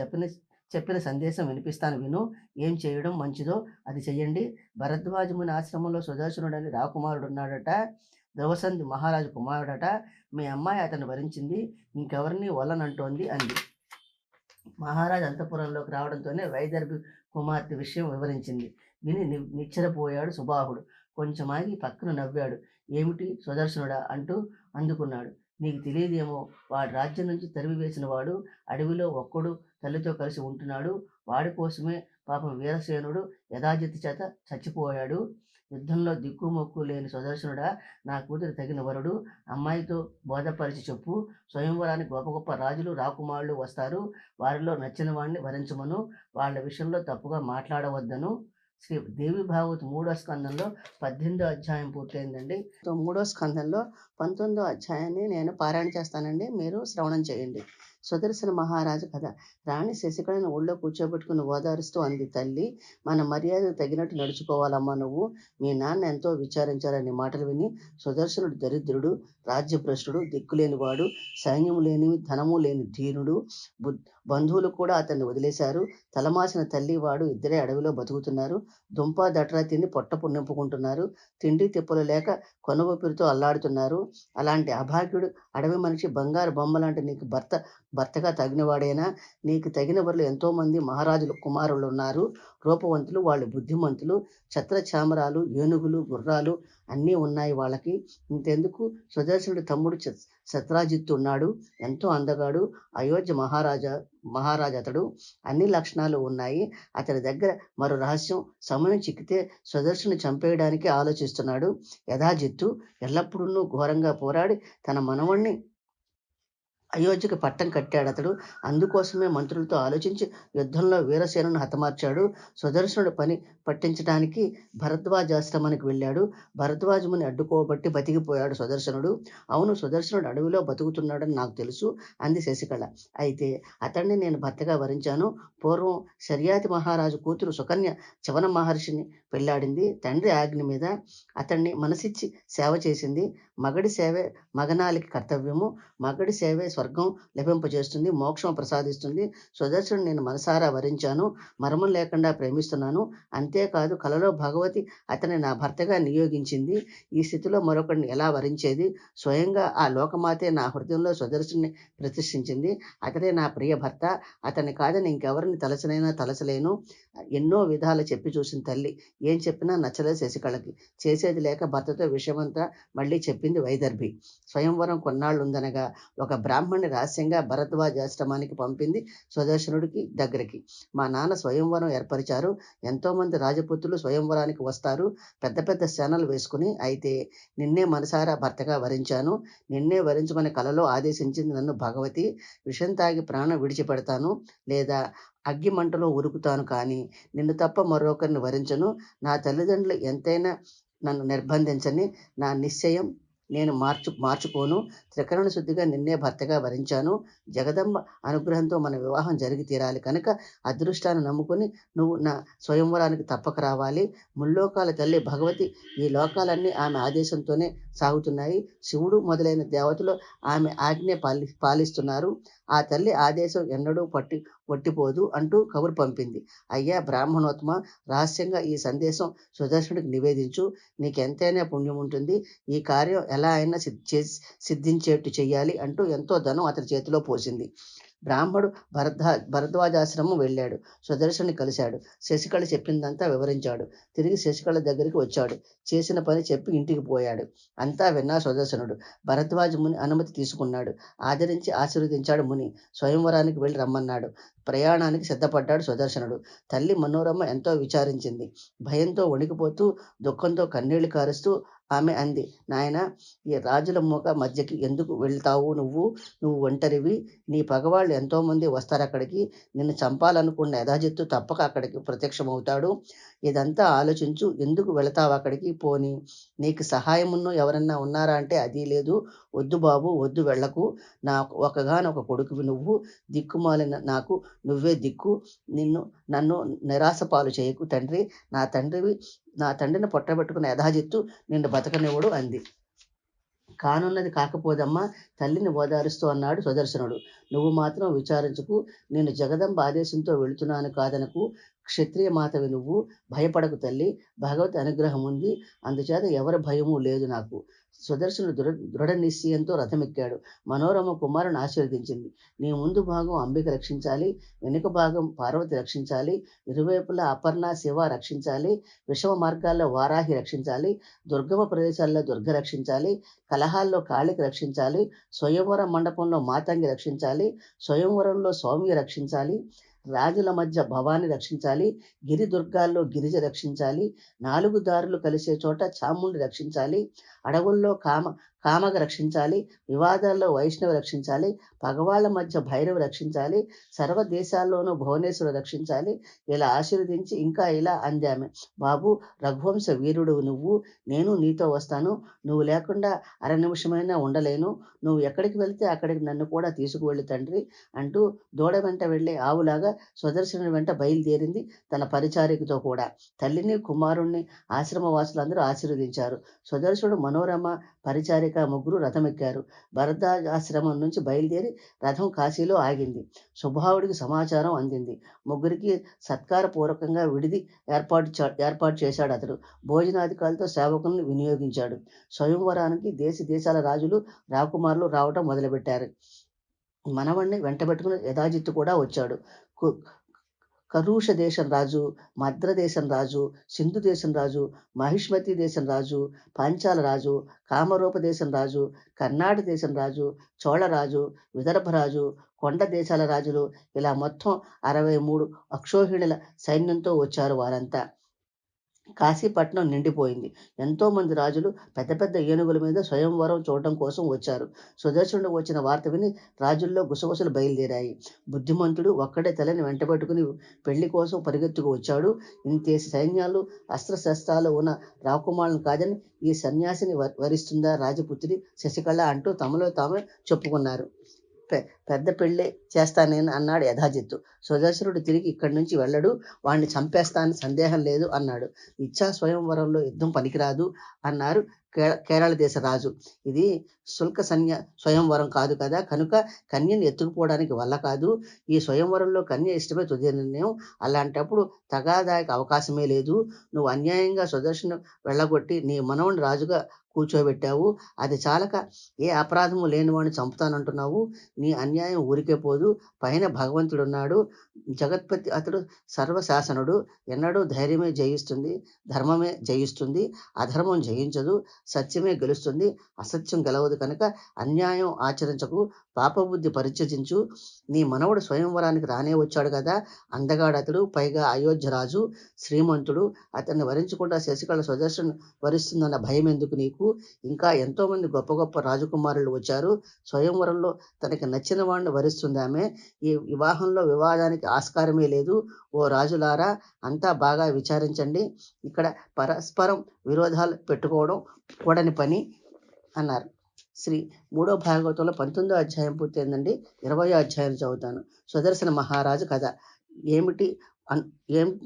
చెప్పిన సందేశం వినిపిస్తాను, విను. ఏం చేయడం మంచిదో అది చెయ్యండి. భరద్వాజముని ఆశ్రమంలో సుదర్శనుడని రాకుమారుడు ఉన్నాడట. ధ్రువసంధి మహారాజు కుమారుడట. మీ అమ్మాయి అతను వరించింది. ఇంకెవరిని వల్లనంటోంది అంది. మహారాజు అంతఃపురంలోకి రావడంతోనే వైదర్భి కుమార్తె విషయం వివరించింది. విని నిచ్చరపోయాడు సుబాహుడు. కొంచెం ఆగి పక్కన నవ్వాడు. ఏమిటి సుదర్శనుడా అంటూ అందుకున్నాడు. నీకు తెలియదేమో, వాడు రాజ్యం నుంచి తరిమివేసిన వాడు అడవిలో ఒక్కడు తల్లితో కలిసి ఉంటున్నాడు. వాడి కోసమే పాపం వీరసేనుడు యథాజిత్ చేత చచ్చిపోయాడు. యుద్ధంలో దిక్కుమొక్కు లేని సుదర్శనుడా, నా కూతురు తగిన వరుడు. అమ్మాయితో బోధపరిచి చెప్పు. స్వయంవరానికి గొప్ప గొప్ప రాజులు రాకుమారులు వస్తారు. వారిలో నచ్చిన వాడిని వరించమను. వాళ్ళ విషయంలో తప్పుగా మాట్లాడవద్దను. శ్రీ దేవి భాగవత్ 3వ స్కందంలో 18వ అధ్యాయం పూర్తయిందండి. 3వ స్కందంలో 19వ అధ్యాయాన్ని నేను పారాయణ చేస్తానండి. మీరు శ్రవణం చేయండి. సుదర్శన మహారాజు కథ. రాణి శశికళను ఊళ్ళో కూర్చోబెట్టుకుని ఓదారుస్తూ అంది తల్లి. మన మర్యాదకు తగినట్టు నడుచుకోవాలమ్మా నువ్వు. మీ నాన్న ఎంతో విచారించారని మాటలు విని సుదర్శనుడు దరిద్రుడు, రాజ్యభ్రష్టుడు, దిక్కులేనివాడు, సైన్యం లేని ధనము లేని ధీనుడు. బంధువులు కూడా అతన్ని వదిలేశారు. తలమాసిన తల్లి వాడు ఇద్దరే అడవిలో బతుకుతున్నారు. దుంప దట్రా తిని పొట్టపు నింపుకుంటున్నారు. తిండి తిప్పలు లేక కొన ఊపిరితో అల్లాడుతున్నారు. అలాంటి అభాగ్యుడు అడవి మనిషి బంగారు బొమ్మ లాంటి నీకు భర్తగా తగినవాడేనా? నీకు తగిన వారు ఎంతోమంది మహారాజులు కుమారులు ఉన్నారు. రూపవంతులు, వాళ్ళు బుద్ధిమంతులు. ఛత్ర చామరాలు, ఏనుగులు, గుర్రాలు అన్నీ ఉన్నాయి వాళ్ళకి. ఇంతెందుకు, సుదర్శనుడి తమ్ముడు శత్రాజిత్తు ఉన్నాడు. ఎంతో అందగాడు. అయోధ్య మహారాజు అతడు. అన్ని లక్షణాలు ఉన్నాయి. అతని దగ్గర మరో రహస్యం. సమయం చిక్కితే సుదర్శను చంపేయడానికి ఆలోచిస్తున్నాడు. యథాజిత్తు ఎల్లప్పుడూ ఘోరంగా పోరాడి తన మనవణ్ణి అయోధ్యకు పట్టం కట్టాడతడు. అందుకోసమే మంత్రులతో ఆలోచించి యుద్ధంలో వీరసేనను హతమార్చాడు. సుదర్శనుడు పని పట్టించడానికి భరద్వాజాశ్రమానికి వెళ్ళాడు. భరద్వాజముని అడ్డుకోబట్టి బతికిపోయాడు సుదర్శనుడు. అవును, సుదర్శనుడు అడవిలో బతుకుతున్నాడని నాకు తెలుసు అంది శశికళ. అయితే అతన్ని నేను భర్తగా వరించాను. పూర్వం శర్యాతి మహారాజు కూతురు సుకన్య చవన మహర్షిని పెళ్లాడింది. తండ్రి ఆజ్ఞ మీద అతన్ని మనసిచ్చి సేవ చేసింది. మగడి సేవే మగనాలికి కర్తవ్యము. మగడి సేవే స్వర్గం లభింపజేస్తుంది, మోక్షం ప్రసాదిస్తుంది. సుదర్శనుడు నేను మనసారా వరించాను. మర్మం లేకుండా ప్రేమిస్తున్నాను. అంతేకాదు, కలలో భగవతి అతని నా భర్తగా నియోగించింది. ఈ స్థితిలో మరొకడిని ఎలా వరించేది? స్వయంగా ఆ లోకమాతే నా హృదయంలో సుదర్శుని ప్రతిష్ఠించింది. అతడే నా ప్రియ భర్త. అతన్ని కాదని ఇంకెవరిని తలచలేను. ఎన్నో విధాలు చెప్పి చూసిన తల్లి. ఏం చెప్పినా నచ్చలేదు శశికళకి. చేసేది లేక భర్తతో విషయమంతా మళ్ళీ చెప్పింది వైదర్భి. స్వయంవరం కొన్నాళ్ళుందనగా ఒక బ్రాహ్మణ్ణి రహస్యంగా భరద్వాజాశ్రమానికి పంపింది సుదర్శనుడికి దగ్గరికి. మా నాన్న స్వయంవరం ఏర్పరిచారు. ఎంతోమంది రాజపుత్రులు స్వయంవరానికి వస్తారు, పెద్ద పెద్ద సేనలు వేసుకుని. అయితే నిన్నే మనసారా భర్తగా వరించాను. నిన్నే వరించమని కలలో ఆదేశించింది నన్ను భగవతి. విషం తాగి ప్రాణం విడిచిపెడతాను, లేదా అగ్గి మంటలో ఉరుకుతాను, కానీ నిన్ను తప్ప మరొకరిని వరించను. నా తల్లిదండ్రులు ఎంతైనా నన్ను నిర్బంధించని నా నిశ్చయం నేను మార్చుకోను. త్రికరణ శుద్ధిగా నిన్నే భర్తగా వరించాను. జగదంబ అనుగ్రహంతో మన వివాహం జరిగి తీరాలి కనుక అదృష్టాన్ని నమ్ముకొని నువ్వు నా స్వయంవరానికి తప్పక రావాలి. ముల్లోకాల తల్లి భగవతి ఈ లోకాలన్నీ ఆమె ఆదేశంతోనే సాగుతున్నాయి. శివుడు మొదలైన దేవతలు ఆమె ఆజ్ఞ పాలిస్తున్నారు. ఆ తల్లి ఆదేశం ఎన్నడూ వట్టిపోదు అంటూ కబురు పంపింది. అయ్యా బ్రాహ్మణోత్తమ, రహస్యంగా ఈ సందేశం సుదర్శనుడికి నివేదించు. నీకెంతైనా పుణ్యం ఉంటుంది. ఈ కార్యం ఎలా అయినా సిద్ధించేట్టు చెయ్యాలి అంటూ ఎంతో ధనం అతని చేతిలో పోసింది. బ్రాహ్మడు భరద్వాజాశ్రమం వెళ్ళాడు. సుదర్శనుని కలిశాడు. శశికళ చెప్పిందంతా వివరించాడు. తిరిగి శశికళ దగ్గరికి వచ్చాడు. చేసిన పని చెప్పి ఇంటికి పోయాడు. అంతా విన్నా సుదర్శనుడు భరద్వాజ ముని అనుమతి తీసుకున్నాడు. ఆదరించి ఆశీర్వదించాడు ముని. స్వయంవరానికి వెళ్ళి రమ్మన్నాడు. ప్రయాణానికి సిద్ధపడ్డాడు సుదర్శనుడు. తల్లి మనోరమ ఎంతో విచారించింది. భయంతో వణికిపోతూ దుఃఖంతో కన్నీళ్లు కారుస్తూ ఆమె అంది, నాయనా, ఈ రాజుల మూక మధ్యకి ఎందుకు వెళ్తావు? నువ్వు ఒంటరివి. నీ పగవాళ్ళు ఎంతోమంది వస్తారు అక్కడికి. నిన్ను చంపాలనుకున్న యథాజిత్తు తప్పక అక్కడికి ప్రత్యక్షమవుతాడు. ఇదంతా ఆలోచించు. ఎందుకు వెళతావు అక్కడికి? పోనీ నీకు సహాయమున్న ఎవరన్నా ఉన్నారా అంటే అది లేదు. వద్దు బాబు, వద్దు వెళ్ళకు. నాకు ఒకగానొక కొడుకువి నువ్వు. దిక్కుమాలిన నాకు నువ్వే దిక్కు. నన్ను నిరాశ పాలు చేయకు తండ్రి. నా తండ్రిని పొట్టబెట్టుకున్న యథాజిత్తు నిన్ను బతకనివ్వడు అంది. కానున్నది కాకపోదమ్మా, తల్లిని ఓదారుస్తూ అన్నాడు సుదర్శనుడు. నువ్వు మాత్రం విచారించుకు. నేను జగదంబ ఆదేశంతో వెళుతున్నాను కాదనకు. క్షత్రియ మాతవి నువ్వు. భయపడకు తల్లి. భగవత్ అనుగ్రహం ఉంది. అందుచేత ఎవరి భయము లేదు నాకు. సుదర్శనుడు దృఢ నిశ్చయంతో రథమెక్కాడు. మనోరమ కుమారుని ఆశీర్వదించింది. నీ ముందు భాగం అంబిక రక్షించాలి, వెనుక భాగం పార్వతి రక్షించాలి, ఇరువైపులా అపర్ణ, శివ రక్షించాలి, విషమ మార్గాల్లో వారాహి రక్షించాలి, దుర్గమ ప్రదేశాల్లో దుర్గ రక్షించాలి, కలహాల్లో కాళిక రక్షించాలి, స్వయంవరం మండపంలో మాతంగి రక్షించాలి, స్వయంవరంలో సౌమ్య రక్షించాలి, రాజుల మధ్య భవాని రక్షించాలి, గిరి దుర్గాల్లో గిరిజ రక్షించాలి, 4 దారులు కలిసే చోట చాముండి రక్షించాలి, అడవుల్లో కామగ రక్షించాలి, వివాదాల్లో వైష్ణవి రక్షించాలి, పగవాళ్ల మధ్య భైరవి రక్షించాలి, సర్వ దేశాల్లోనూ భువనేశ్వరు రక్షించాలి. ఇలా ఆశీర్వదించి ఇంకా ఇలా అందామె. బాబు, రఘువంశ వీరుడు నువ్వు. నేను నీతో వస్తాను. నువ్వు లేకుండా అర నిమిషమైనా ఉండలేను. నువ్వు ఎక్కడికి వెళ్తే అక్కడికి నన్ను కూడా తీసుకువెళ్ళు తండ్రి అంటూ దూడ వెంట వెళ్ళే ఆవులాగా సుదర్శనుని వెంట బయలుదేరింది తన పరిచారికతో కూడా. తల్లిని, కుమారుణ్ణి ఆశ్రమవాసులందరూ ఆశీర్వదించారు. సుదర్శనుడు, మనోరమ, పరిచారిక ముగ్గురు రథమెక్కారు. భరద్వాజాశ్రమం నుంచి బయలుదేరి రథం కాశీలో ఆగింది. సుబాహుడికి సమాచారం అందింది. ముగ్గురికి సత్కారపూర్వకంగా విడిది ఏర్పాటు చేశాడు అతడు. భోజనాధికారులతో సేవకులను వినియోగించాడు. స్వయంవరానికి దేశాల రాజులు, రాకుమారులు రావటం మొదలుపెట్టారు. మనవణ్ణి వెంటబెట్టుకుని యథాజిత్తు కూడా వచ్చాడు. కరుష దేశం రాజు, మద్ర దేశం రాజు, సింధు దేశం రాజు, మహిష్మతి దేశం రాజు, పాంచాల రాజు, కామరూప దేశం రాజు, కర్ణాటక దేశం రాజు, చోళరాజు, విదర్భరాజు, కొండ దేశాల రాజులు, ఇలా మొత్తం 63 అక్షోహిణుల సైన్యంతో వచ్చారు వారంతా. కాశీపట్నం నిండిపోయింది. ఎంతోమంది రాజులు పెద్ద పెద్ద ఏనుగుల మీద స్వయంవరం చూడటం కోసం వచ్చారు. సుదర్శనుడు వచ్చిన వార్త విని రాజుల్లో గుసగుసలు బయలుదేరాయి. బుద్ధిమంతుడు ఒక్కడే తలని వెంటబెట్టుకుని పెళ్లి కోసం పరిగెత్తుకు వచ్చాడు. ఇంతేసి సైన్యాలు, అస్త్రశస్త్రాలు ఉన్న రాకుమారులను కాదని ఈ సన్యాసిని వరిస్తుందా రాజపుత్రి శశికళ అంటూ తమలో తామే చెప్పుకున్నారు. పెద్ద పెళ్ళే చేస్తానేను అన్నాడు యథాజిత్తు. సుదర్శనుడు తిరిగి ఇక్కడి నుంచి వెళ్ళడు. వాణ్ణి చంపేస్తానని సందేహం లేదు అన్నాడు. ఇచ్చా స్వయంవరంలో యుద్ధం పనికిరాదు అన్నారు కేరళ దేశ రాజు. ఇది శుల్క స్వయంవరం కాదు కదా, కనుక కన్యని ఎత్తుకుపోవడానికి వల్ల కాదు. ఈ స్వయంవరంలో కన్య ఇష్టమే తుది నిర్ణయం. అలాంటప్పుడు తగాదాకి అవకాశమే లేదు. నువ్వు అన్యాయంగా సుదర్శను వెళ్ళగొట్టి నీ మనవుని రాజుగా కూర్చోబెట్టావు. అది చాలక ఏ అపరాధము లేనివాడిని చంపుతానంటున్నావు. నీ అన్యాయం ఊరికే పోదు. పైన భగవంతుడున్నాడు. జగత్పతి అతడు సర్వశాసనుడు. ఎన్నడూ ధైర్యమే జయిస్తుంది, ధర్మమే జయిస్తుంది, అధర్మం జయించదు, సత్యమే గెలుస్తుంది, అసత్యం గెలవదు. కనుక అన్యాయం ఆచరించకు, పాపబుద్ధి పరిత్యజించు. నీ మనవడు స్వయంవరానికి రానే వచ్చాడు కదా. అందగాడతడు, పైగా అయోధ్య రాజు, శ్రీమంతుడు. అతన్ని వరించకుండా శశికళ సుదర్శన్ వరిస్తుందన్న భయం ఎందుకు నీకు? ఇంకా ఎంతోమంది గొప్ప గొప్ప రాజకుమారులు వచ్చారు. స్వయంవరంలో తనకి నచ్చిన వాడిని వరిస్తుందామే. ఈ వివాహంలో వివాదానికి ఆస్కారమే లేదు. ఓ రాజులారా, అంతా బాగా విచారించండి. ఇక్కడ పరస్పరం విరోధాలు పెట్టుకోవడం కూడని పని అన్నారు. శ్రీ 3వ భాగవతంలో 19వ అధ్యాయం పూర్తయిందండి. 20వ అధ్యాయం చదువుతాను. సుదర్శన మహారాజు కథ. ఏమిటి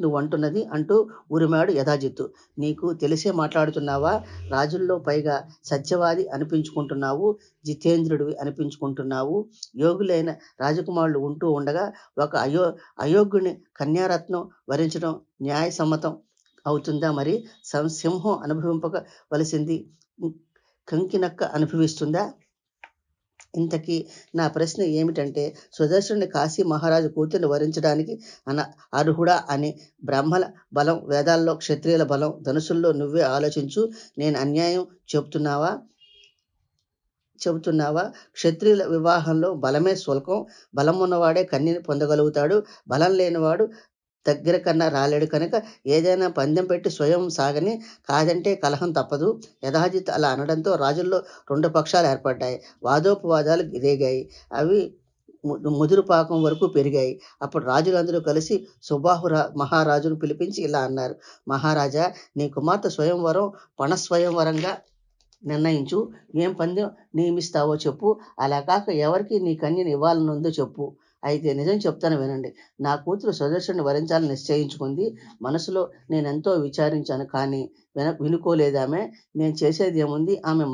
నువ్వు అంటున్నది అంటూ ఉరిమాడు యథాజిత్తు. నీకు తెలిసే మాట్లాడుతున్నావా? రాజుల్లో పైగా సత్యవాది అనిపించుకుంటున్నావు, జితేంద్రుడివి అనిపించుకుంటున్నావు. యోగులైన రాజకుమారులు ఉంటూ ఉండగా ఒక అయోగ్యుని కన్యారత్నం వరించడం న్యాయసమ్మతం అవుతుందా? మరి సింహం అనుభవింపవలసింది కంకినక్క అనుభవిస్తుందా? ఇంతకీ నా ప్రశ్న ఏమిటంటే, సుదర్శనుని కాశీ మహారాజు కూతుర్ని వరించడానికి అర్హుడా అని బ్రాహ్మణ బలం, వేదాల్లో క్షత్రియుల బలం, ధనుసుల్లో నువ్వే ఆలోచించు. నేను అన్యాయం చెబుతున్నావా? క్షత్రియుల వివాహంలో బలమే శుల్కం. బలం ఉన్నవాడే కన్యని పొందగలుగుతాడు. బలం లేనివాడు దగ్గర కన్నా రాలేడు. కనుక ఏదైనా పందెం పెట్టి స్వయం సాగని, కాదంటే కలహం తప్పదు. యథాజిత్ అలా అనడంతో రాజుల్లో 2 పక్షాలు ఏర్పడ్డాయి. వాదోపవాదాలు రేగాయి. అవి ముదురు పాకం వరకు పెరిగాయి. అప్పుడు రాజులందరూ కలిసి సుబాహు మహారాజును పిలిపించి ఇలా అన్నారు: మహారాజా, నీ కుమార్తె స్వయంవరం పణస్వయంవరంగా నిర్ణయించు. ఏం పందెం నియమిస్తావో చెప్పు. అలా కాక ఎవరికి నీ కన్యని ఇవ్వాలనుందో చెప్పు. అయితే నిజం చెప్తాను వినండి. నా కూతురు సుదర్శనుని వరించాలని నిశ్చయించుకుంది. మనసులో నేనెంతో విచారించాను, కానీ వినుకోలేదామె. నేను చేసేది ఏముంది? ఆమె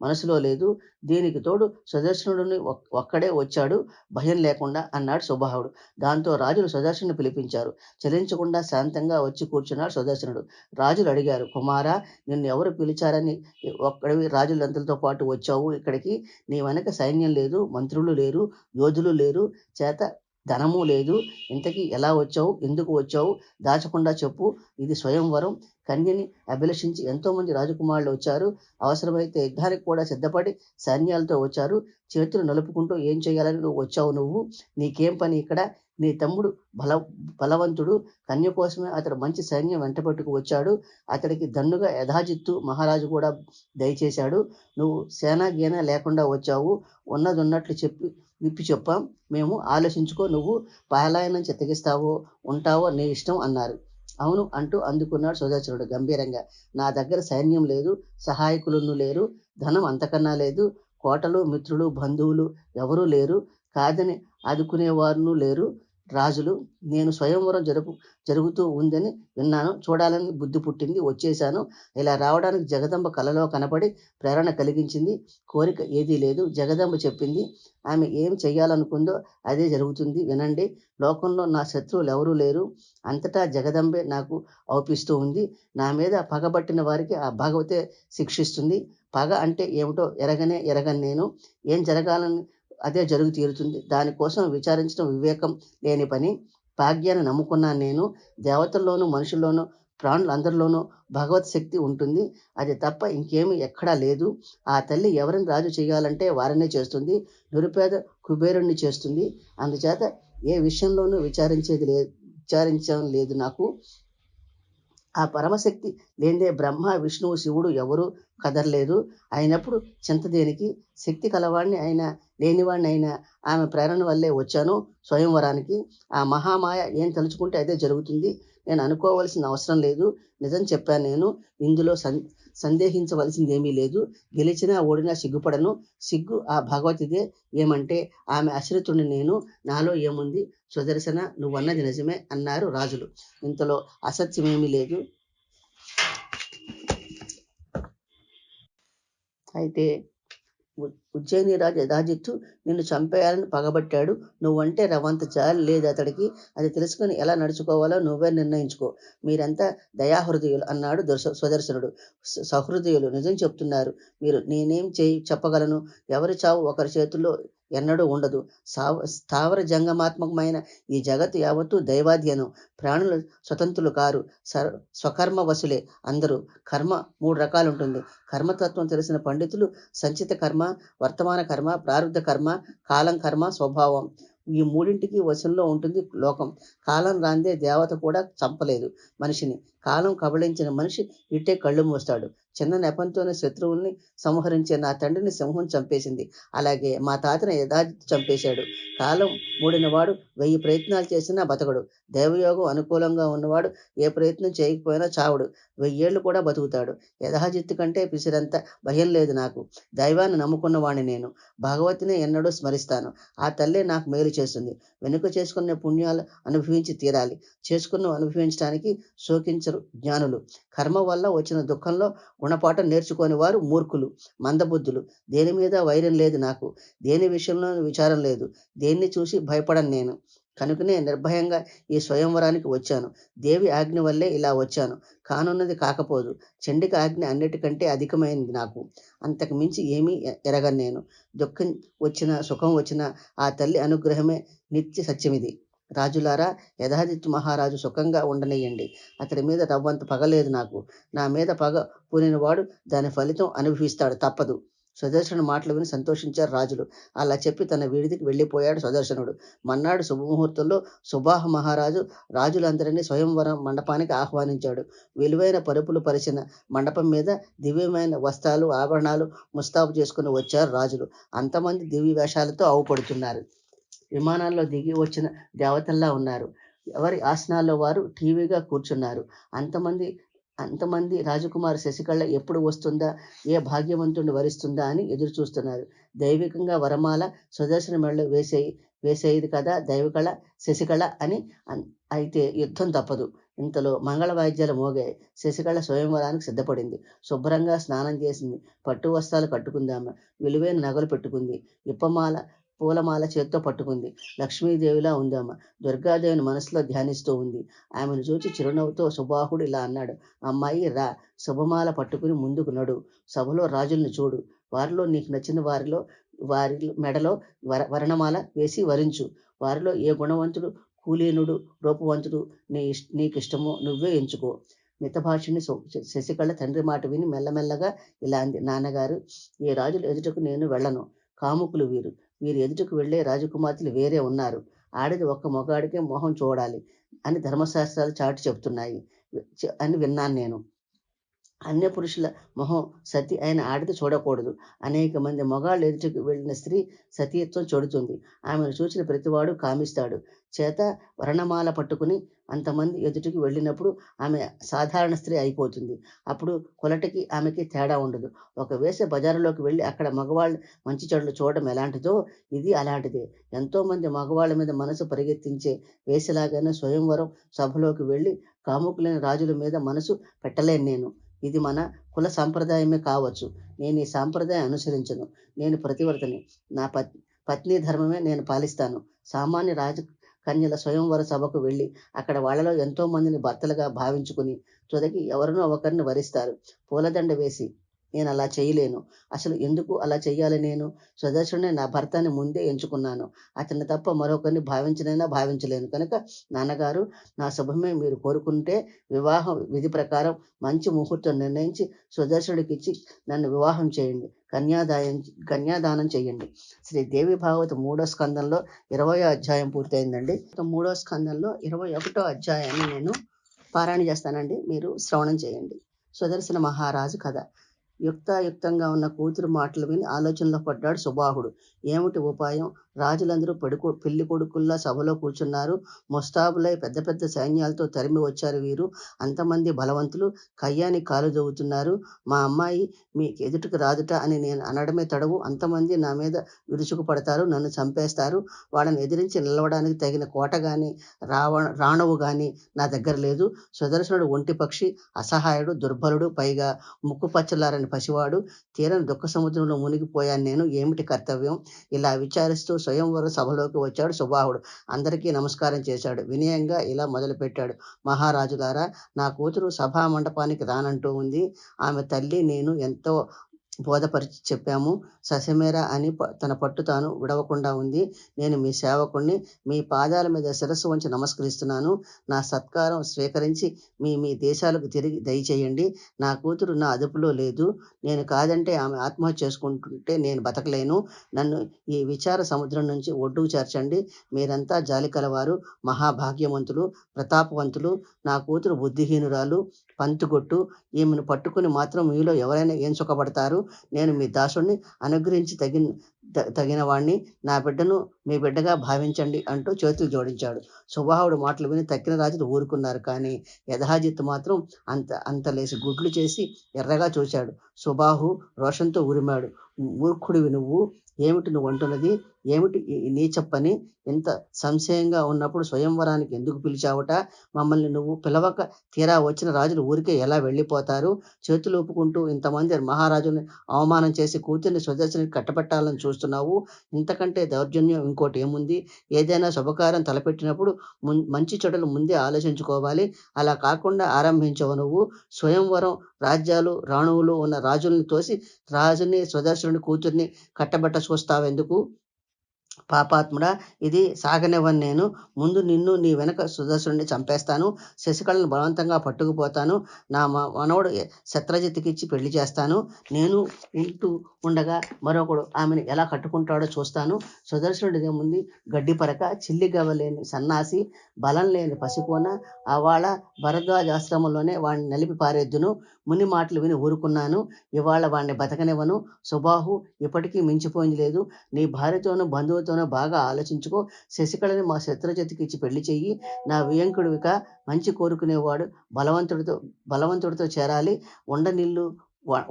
మనసులో లేదు. దీనికి తోడు సుదర్శనుడిని ఒక్కడే వచ్చాడు భయం లేకుండా అన్నాడు సుబాహుడు. దాంతో రాజులు సుదర్శనుని పిలిపించారు. చలించకుండా శాంతంగా వచ్చి కూర్చున్నాడు సుదర్శనుడు. రాజులు అడిగారు: కుమారా, నిన్ను ఎవరు పిలిచారని ఒక్కడివి రాజులందరితో పాటు వచ్చావు ఇక్కడికి? నీ వెనక సైన్యం లేదు, మంత్రులు లేరు, యోధులు లేరు, చేత ధనము లేదు. ఇంతకీ ఎలా వచ్చావు? ఎందుకు వచ్చావు? దాచకుండా చెప్పు. ఇది స్వయంవరం. కన్యని అభిలషించి ఎంతోమంది రాజకుమారులు వచ్చారు. అవసరమైతే యుద్ధానికి కూడా సిద్ధపడి సైన్యాలతో వచ్చారు. చేతులు నలుపుకుంటూ ఏం చేయాలని నువ్వు వచ్చావు? నీకేం పని ఇక్కడ? నీ తమ్ముడు బలవంతుడు. కన్య కోసమే అతడు మంచి సైన్యం వెంటబెట్టుకు వచ్చాడు. అతడికి దన్నుగా యథాజిత్తు మహారాజు కూడా దయచేశాడు. నువ్వు సేనా గీన లేకుండా వచ్చావు. ఉన్నదన్నట్లు విప్పి చెప్పాం. మేము ఆలోచించుకో. నువ్వు పలాయనం తెగిస్తావో ఉంటావో నీ ఇష్టం అన్నారు. అవును అంటూ అందుకున్నాడు సుదర్శనుడు గంభీరంగా. నా దగ్గర సైన్యం లేదు, సహాయకులను లేరు, ధనం అంతకన్నా లేదు, కోటలు, మిత్రులు, బంధువులు ఎవరూ లేరు, కాదని ఆదుకునేవారు లేరు. రాజులు, నేను స్వయంవరం జరుగుతూ ఉందని విన్నాను. చూడాలని బుద్ధి పుట్టింది, వచ్చేశాను. ఇలా రావడానికి జగదంబ కలలో కనపడి ప్రేరణ కలిగించింది. కోరిక ఏదీ లేదు. జగదంబ చెప్పింది. ఆమె ఏం చెయ్యాలనుకుందో అదే జరుగుతుంది. వినండి. లోకంలో నా శత్రువులు ఎవరూ లేరు. అంతటా జగదంబే నాకు అవుపిస్తూ ఉంది. నా మీద పగబట్టిన వారికి ఆ భగవతే శిక్షిస్తుంది. పగ అంటే ఏమిటో ఎరగని నేను ఏం జరగాలని అదే జరుగు తీరుతుంది. దానికోసం విచారించడం వివేకం లేని పని. భాగ్యాన్ని నమ్ముకున్నాను నేను. దేవతల్లోనూ మనుషుల్లోనూ ప్రాణులందరిలోనూ భగవత్ శక్తి ఉంటుంది. అది తప్ప ఇంకేమీ ఎక్కడా లేదు. ఆ తల్లి ఎవరిని రాజు చేయాలంటే వారినే చేస్తుంది. నిరుపేద కుబేరుణ్ణి చేస్తుంది. అందుచేత ఏ విషయంలోనూ విచారించడం లేదు నాకు. ఆ పరమశక్తి లేనిదే బ్రహ్మ, విష్ణువు, శివుడు ఎవరు కదలలేదు. అయినప్పుడు చింత దేనికి? శక్తి కలవాడిని అయినా లేనివాడిని అయినా ఆమె ప్రేరణ వల్లే వచ్చాను స్వయంవరానికి. ఆ మహామాయ ఏం తలుచుకుంటే అదే జరుగుతుంది. నేను అనుకోవలసిన అవసరం లేదు. నిజం చెప్పాను నేను. ఇందులో సందేహించవలసిందేమీ లేదు. గెలిచినా ఓడినా సిగ్గుపడను. సిగ్గు ఆ భగవతిదే. ఏమంటే ఆమె ఆశ్రితుడిని నేను. నాలో ఏముంది? సుదర్శన, నువ్వన్నది నిజమే అన్నారు రాజులు. ఇంతలో అసత్యమేమీ లేదు. అయితే ఉజ్జయిని రాజు యథాజిత్తు నిన్ను చంపేయాలని పగబట్టాడు. నువ్వంటే రవంత జాలి లేదు అతడికి. అది తెలుసుకుని ఎలా నడుచుకోవాలో నువ్వే నిర్ణయించుకో. మీరంతా దయాహృదయులు అన్నాడు సుదర్శనుడు. సహృదయులు, నిజం చెప్తున్నారు మీరు. నేనేం చెప్పగలను? ఎవరి చావు ఒకరి చేతుల్లో ఎన్నడూ ఉండదు. స్థావర జంగమాత్మకమైన ఈ జగత్తు యావత్తు దైవాధ్యనం. ప్రాణులు స్వతంత్రులు కారు, స్వకర్మ వశులే అందరూ. కర్మ 3 రకాలుంటుంది. కర్మతత్వం తెలిసిన పండితులు సంచిత కర్మ, వర్తమాన కర్మ, ప్రారంధ కర్మ, కాలం కర్మ, స్వభావం, ఈ 3ంటికి వశంలో ఉంటుంది లోకం. కాలం రాందే దేవత కూడా చంపలేదు మనిషిని. కాలం కబళించిన మనిషి ఇట్టే కళ్ళు మూస్తాడు. చిన్న నెపంతోనే శత్రువుల్ని సంహరించే నా తండ్రిని సింహం చంపేసింది. అలాగే మా తాతని యథాజిత్తు చంపేశాడు. కాలం మూడినవాడు 1000 ప్రయత్నాలు చేసినా బతకడు. దైవయోగం అనుకూలంగా ఉన్నవాడు ఏ ప్రయత్నం చేయకపోయినా చావడు. 1000 ఏళ్ళు కూడా బతుకుతాడు. యథాజిత్తు కంటే పిసిరంత భయం లేదు నాకు. దైవాన్ని నమ్ముకున్నవాణ్ణి నేను. భగవతిని ఎన్నడూ స్మరిస్తాను. ఆ తల్లే నాకు మేలు చేస్తుంది. వెనుక చేసుకున్న పుణ్యాలు అనుభవించి తీరాలి. అనుభవించడానికి శోకించరు జ్ఞానులు. కర్మ వల్ల వచ్చిన దుఃఖంలో గుణపాఠం నేర్చుకోని వారు మూర్ఖులు, మందబుద్ధులు. దేని మీద వైరం లేదు నాకు. దేని విషయంలో విచారం లేదు. దేన్ని చూసి భయపడను నేను. కనుకనే నిర్భయంగా ఈ స్వయంవరానికి వచ్చాను. దేవి ఆజ్ఞ వల్లే ఇలా వచ్చాను. కానున్నది కాకపోదు. చండిక ఆజ్ఞ అన్నిటికంటే అధికమైంది నాకు. అంతకు మించి ఏమీ ఎరగను నేను. దుఃఖం వచ్చినా సుఖం వచ్చినా ఆ తల్లి అనుగ్రహమే నిత్య సత్యమిది. రాజులారా, యథాజిత్తు మహారాజు సుఖంగా ఉండనియండి. అతడి మీద రవ్వంత పగలేదు నాకు. నా మీద పగ పూనినవాడు దాని ఫలితం అనుభవిస్తాడు, తప్పదు. సుదర్శనుడు మాటలు విని సంతోషించారు రాజులు. అలా చెప్పి తన వీధికి వెళ్ళిపోయాడు సుదర్శనుడు. మన్నాడు శుభముహూర్తంలో సుబాహు మహారాజు రాజులందరినీ స్వయంవరం మండపానికి ఆహ్వానించాడు. విలువైన పరుపులు పరిచిన మండపం మీద దివ్యమైన వస్త్రాలు, ఆభరణాలు ముస్తాబు చేసుకుని వచ్చారు రాజులు. అంతమంది దివ్య వేషాలతో అవుపడుతున్నారు. విమానాల్లో దిగి వచ్చిన దేవతల్లా ఉన్నారు. ఎవరి ఆసనాల్లో వారు టీవీగా కూర్చున్నారు. అంతమంది అంతమంది రాజకుమారి శశికళ ఎప్పుడు వస్తుందా, ఏ భాగ్యవంతుడిని వరిస్తుందా అని ఎదురు చూస్తున్నారు. దైవికంగా వరమాల సుదర్శన మెడలో వేసేది కదా దైవకళ శశికళ అని. అయితే యుద్ధం తప్పదు. ఇంతలో మంగళ వాయిద్యాలు మోగాయి. శశికళ స్వయంవరానికి సిద్ధపడింది. శుభ్రంగా స్నానం చేసింది. పట్టు వస్త్రాలు కట్టుకుందామె. విలువైన నగలు పెట్టుకుంది. ఇప్పమాల పూలమాల చేత్తో పట్టుకుంది. లక్ష్మీదేవిలా ఉందామె. దుర్గాదేవిని మనసులో ధ్యానిస్తూ ఉంది. ఆమెను చూచి చిరునవ్వుతో సుబాహుడు ఇలా అన్నాడు. అమ్మాయి రా, శుభమాల పట్టుకుని ముందుకు నడు. సభలో రాజుల్ని చూడు. వారిలో నీకు నచ్చిన వారి మెడలో వర్ణమాల వేసి వరించు. వారిలో ఏ గుణవంతుడు, కులీనుడు, రూపవంతుడు నీకిష్టమో నువ్వే ఎంచుకో. మితభాషిణి శశికళ తండ్రి మాట విని మెల్లమెల్లగా ఇలా అంది. నాన్నగారు, ఈ రాజుల ఎదుటకు నేను వెళ్ళను. కాముకులు వీరి ఎదుటకు వెళ్లే రాజకుమార్తెలు వేరే ఉన్నారు. ఆడది ఒక్క మగాడికే మోహం చూడాలి అని ధర్మశాస్త్రాలు చాటి చెబుతున్నాయి అని విన్నాను నేను. అన్య పురుషుల మొహం సతి అయిన ఆడది చూడకూడదు. అనేక మంది మగాళ్ళు ఎదుటికి వెళ్ళిన స్త్రీ సతీత్వం చూడుతుంది. ఆమెను చూసిన ప్రతివాడు కామిస్తాడు. చేత వర్ణమాల పట్టుకుని అంతమంది ఎదుటికి వెళ్ళినప్పుడు ఆమె సాధారణ స్త్రీ అయిపోతుంది. అప్పుడు కులటికి ఆమెకి తేడా ఉండదు. ఒక వేసే బజారులోకి వెళ్ళి అక్కడ మగవాళ్ళు మంచి చెడులు చూడడం ఎలాంటిదో ఇది అలాంటిదే. ఎంతోమంది మగవాళ్ళ మీద మనసు పరిగెత్తించే వేసేలాగానే స్వయంవరం సభలోకి వెళ్ళి కాముకులైన రాజుల మీద మనసు పెట్టలేను నేను. ఇది మన కుల సాంప్రదాయమే కావచ్చు. నేను ఈ సాంప్రదాయం అనుసరించను. నేను ప్రతివర్తని. నా పత్ని ధర్మమే నేను పాలిస్తాను. సామాన్య రాజకన్యల స్వయంవర సభకు వెళ్ళి అక్కడ వాళ్ళలో ఎంతో మందిని భర్తలుగా భావించుకుని తుదకి ఎవరినో ఒకరిని వరిస్తారు. పూలదండ వేసి. నేను అలా చేయలేను. అసలు ఎందుకు అలా చెయ్యాలి నేను? సుదర్శనుడే నా భర్తని ముందే ఎంచుకున్నాను. అతన్ని తప్ప మరొకరిని భావించలేను. కనుక నాన్నగారు, నా శుభమే మీరు కోరుకుంటే వివాహం విధి ప్రకారం మంచి ముహూర్తం నిర్ణయించి సుదర్శనుడికిచ్చి నన్ను వివాహం చేయండి. కన్యాదానం చేయండి. శ్రీ దేవి భాగవత 3వ స్కందంలో 20వ అధ్యాయం పూర్తయిందండి. 3వ స్కందంలో 21వ అధ్యాయాన్ని నేను పారాయణ చేస్తానండి. మీరు శ్రవణం చేయండి. సుదర్శన మహారాజు కథ. యుక్తాయుక్తంగా ఉన్న కూతురు మాటలు విని ఆలోచనలో పడ్డాడు సుబాహుడు. ఏమిటి ఉపాయం? రాజులందరూ పెళ్లి కొడుకుల్లా సభలో కూర్చున్నారు. ముస్తాబులై పెద్ద పెద్ద సైన్యాలతో తరిమి వచ్చారు వీరు. అంతమంది బలవంతులు కయ్యాని కాలు దవ్వుతున్నారు. మా అమ్మాయి మీకు ఎదుటికి రాదుట అని నేను అనడమే తడవు. అంతమంది నా మీద విరుచుకు పడతారు, నన్ను చంపేస్తారు. వాళ్ళని ఎదిరించి నిలవడానికి తగిన కోట గాని రాణువు గాని నా దగ్గర లేదు. సుదర్శనుడు ఒంటి పక్షి, అసహాయుడు, దుర్బలుడు, పైగా ముక్కు పచ్చలారని పసివాడు. తీరని దుఃఖ సముద్రంలో మునిగిపోయాను నేను. ఏమిటి కర్తవ్యం? ఇలా విచారిస్తూ స్వయంవర సభలోకి వచ్చాడు సుబాహుడు. అందరికీ నమస్కారం చేశాడు. వినయంగా ఇలా మొదలుపెట్టాడు. మహారాజులారా, నా కూతురు సభా మండపానికి రానంటూ ఉంది. ఆమె తల్లి నేను ఎంతో బోధపరిచి చెప్పాము. ససమేర అని తన పట్టు తాను విడవకుండా ఉంది. నేను మీ సేవకుణ్ణి. మీ పాదాల మీద శిరస్సు వంచి నమస్కరిస్తున్నాను. నా సత్కారం స్వీకరించి మీ దేశాలకు తిరిగి దయచేయండి. నా కూతురు నా అదుపులో లేదు. నేను కాదంటే ఆమె ఆత్మహత్య చేసుకుంటుంటే నేను బతకలేను. నన్ను ఈ విచార సముద్రం నుంచి ఒడ్డుకు చేర్చండి. మీరంతా జాలి కలవారు, మహాభాగ్యవంతులు, ప్రతాపవంతులు. నా కూతురు బుద్ధిహీనురాలు, పంతుగొట్టు. ఈమెను పట్టుకుని మాత్రం మీలో ఎవరైనా ఏం సుఖపడతారు? నేను మీ దాసుడిని. అనుగ్రహించి తగిన వాణ్ణి. నా బిడ్డను మీ బిడ్డగా భావించండి అంటూ చేతులు జోడించాడు. సుబాహుడు మాటలు విని తక్కిన రాజులు ఊరుకున్నారు. కానీ యధాజిత్తు మాత్రం అంత లేసి గుడ్లు చేసి ఎర్రగా చూశాడు. సుబాహు రోషంతో ఉరిమాడు. మూర్ఖుడివి నువ్వు. ఏమిటి నువ్వు అంటున్నది? ఏమిటి నీచ పని? ఇంత సంశయంగా ఉన్నప్పుడు స్వయంవరానికి ఎందుకు పిలిచావుట? మమ్మల్ని నువ్వు పిలవక తీరా వచ్చిన రాజులు ఊరికే ఎలా వెళ్ళిపోతారు? చేతులు ఊపుకుంటూ ఇంతమంది మహారాజుని అవమానం చేసి కూతుర్ని సుదర్శనికి కట్టబెట్టాలని చూస్తున్నావు. ఇంతకంటే దౌర్జన్యం ఇంకోటి ఏముంది? ఏదైనా శుభకార్యం తలపెట్టినప్పుడు మంచి చెడులు ముందే ఆలోచించుకోవాలి. అలా కాకుండా ఆరంభించవు నువ్వు. స్వయంవరం రాజ్యాలు రాణువులు ఉన్న రాజుల్ని తోసి రాజుని సుదర్శనుడి కూతుర్ని కట్టబెట్ట చూస్తావెందుకు? పాపాత్ముడా, ఇది సాగనివ్వను నేను. ముందు నిన్ను, నీ వెనక సుదర్శనుడిని చంపేస్తాను. శశికళను బలవంతంగా పట్టుకుపోతాను. నా మనవడు శత్రజిత్తుకిచ్చి పెళ్లి చేస్తాను. నేను ఉంటూ ఉండగా మరొకడు ఆమెను ఎలా కట్టుకుంటాడో చూస్తాను. సుదర్శనుడిదేముంది? గడ్డి పరక, చిల్లి గవ్వలేని సన్నాసి, బలం లేని పసికోన. ఆవాళ భరద్వాజాశ్రమంలోనే వాడిని నలిపి పారేద్దును. ముని మాటలు విని ఊరుకున్నాను. ఇవాళ వాడిని బతకనివ్వను. సుబాహు, ఇప్పటికీ మించిపోయింది లేదు. నీ భార్యతోనూ బంధువులతో ఏమవుతానో బాగా ఆలోచించుకో. శశికళని మా శత్రుజిత్తుకి ఇచ్చి పెళ్లి చెయ్యి. నా వియంకుడివిక మంచి కోరుకునేవాడు బలవంతుడితో చేరాలి. ఉండనిల్లు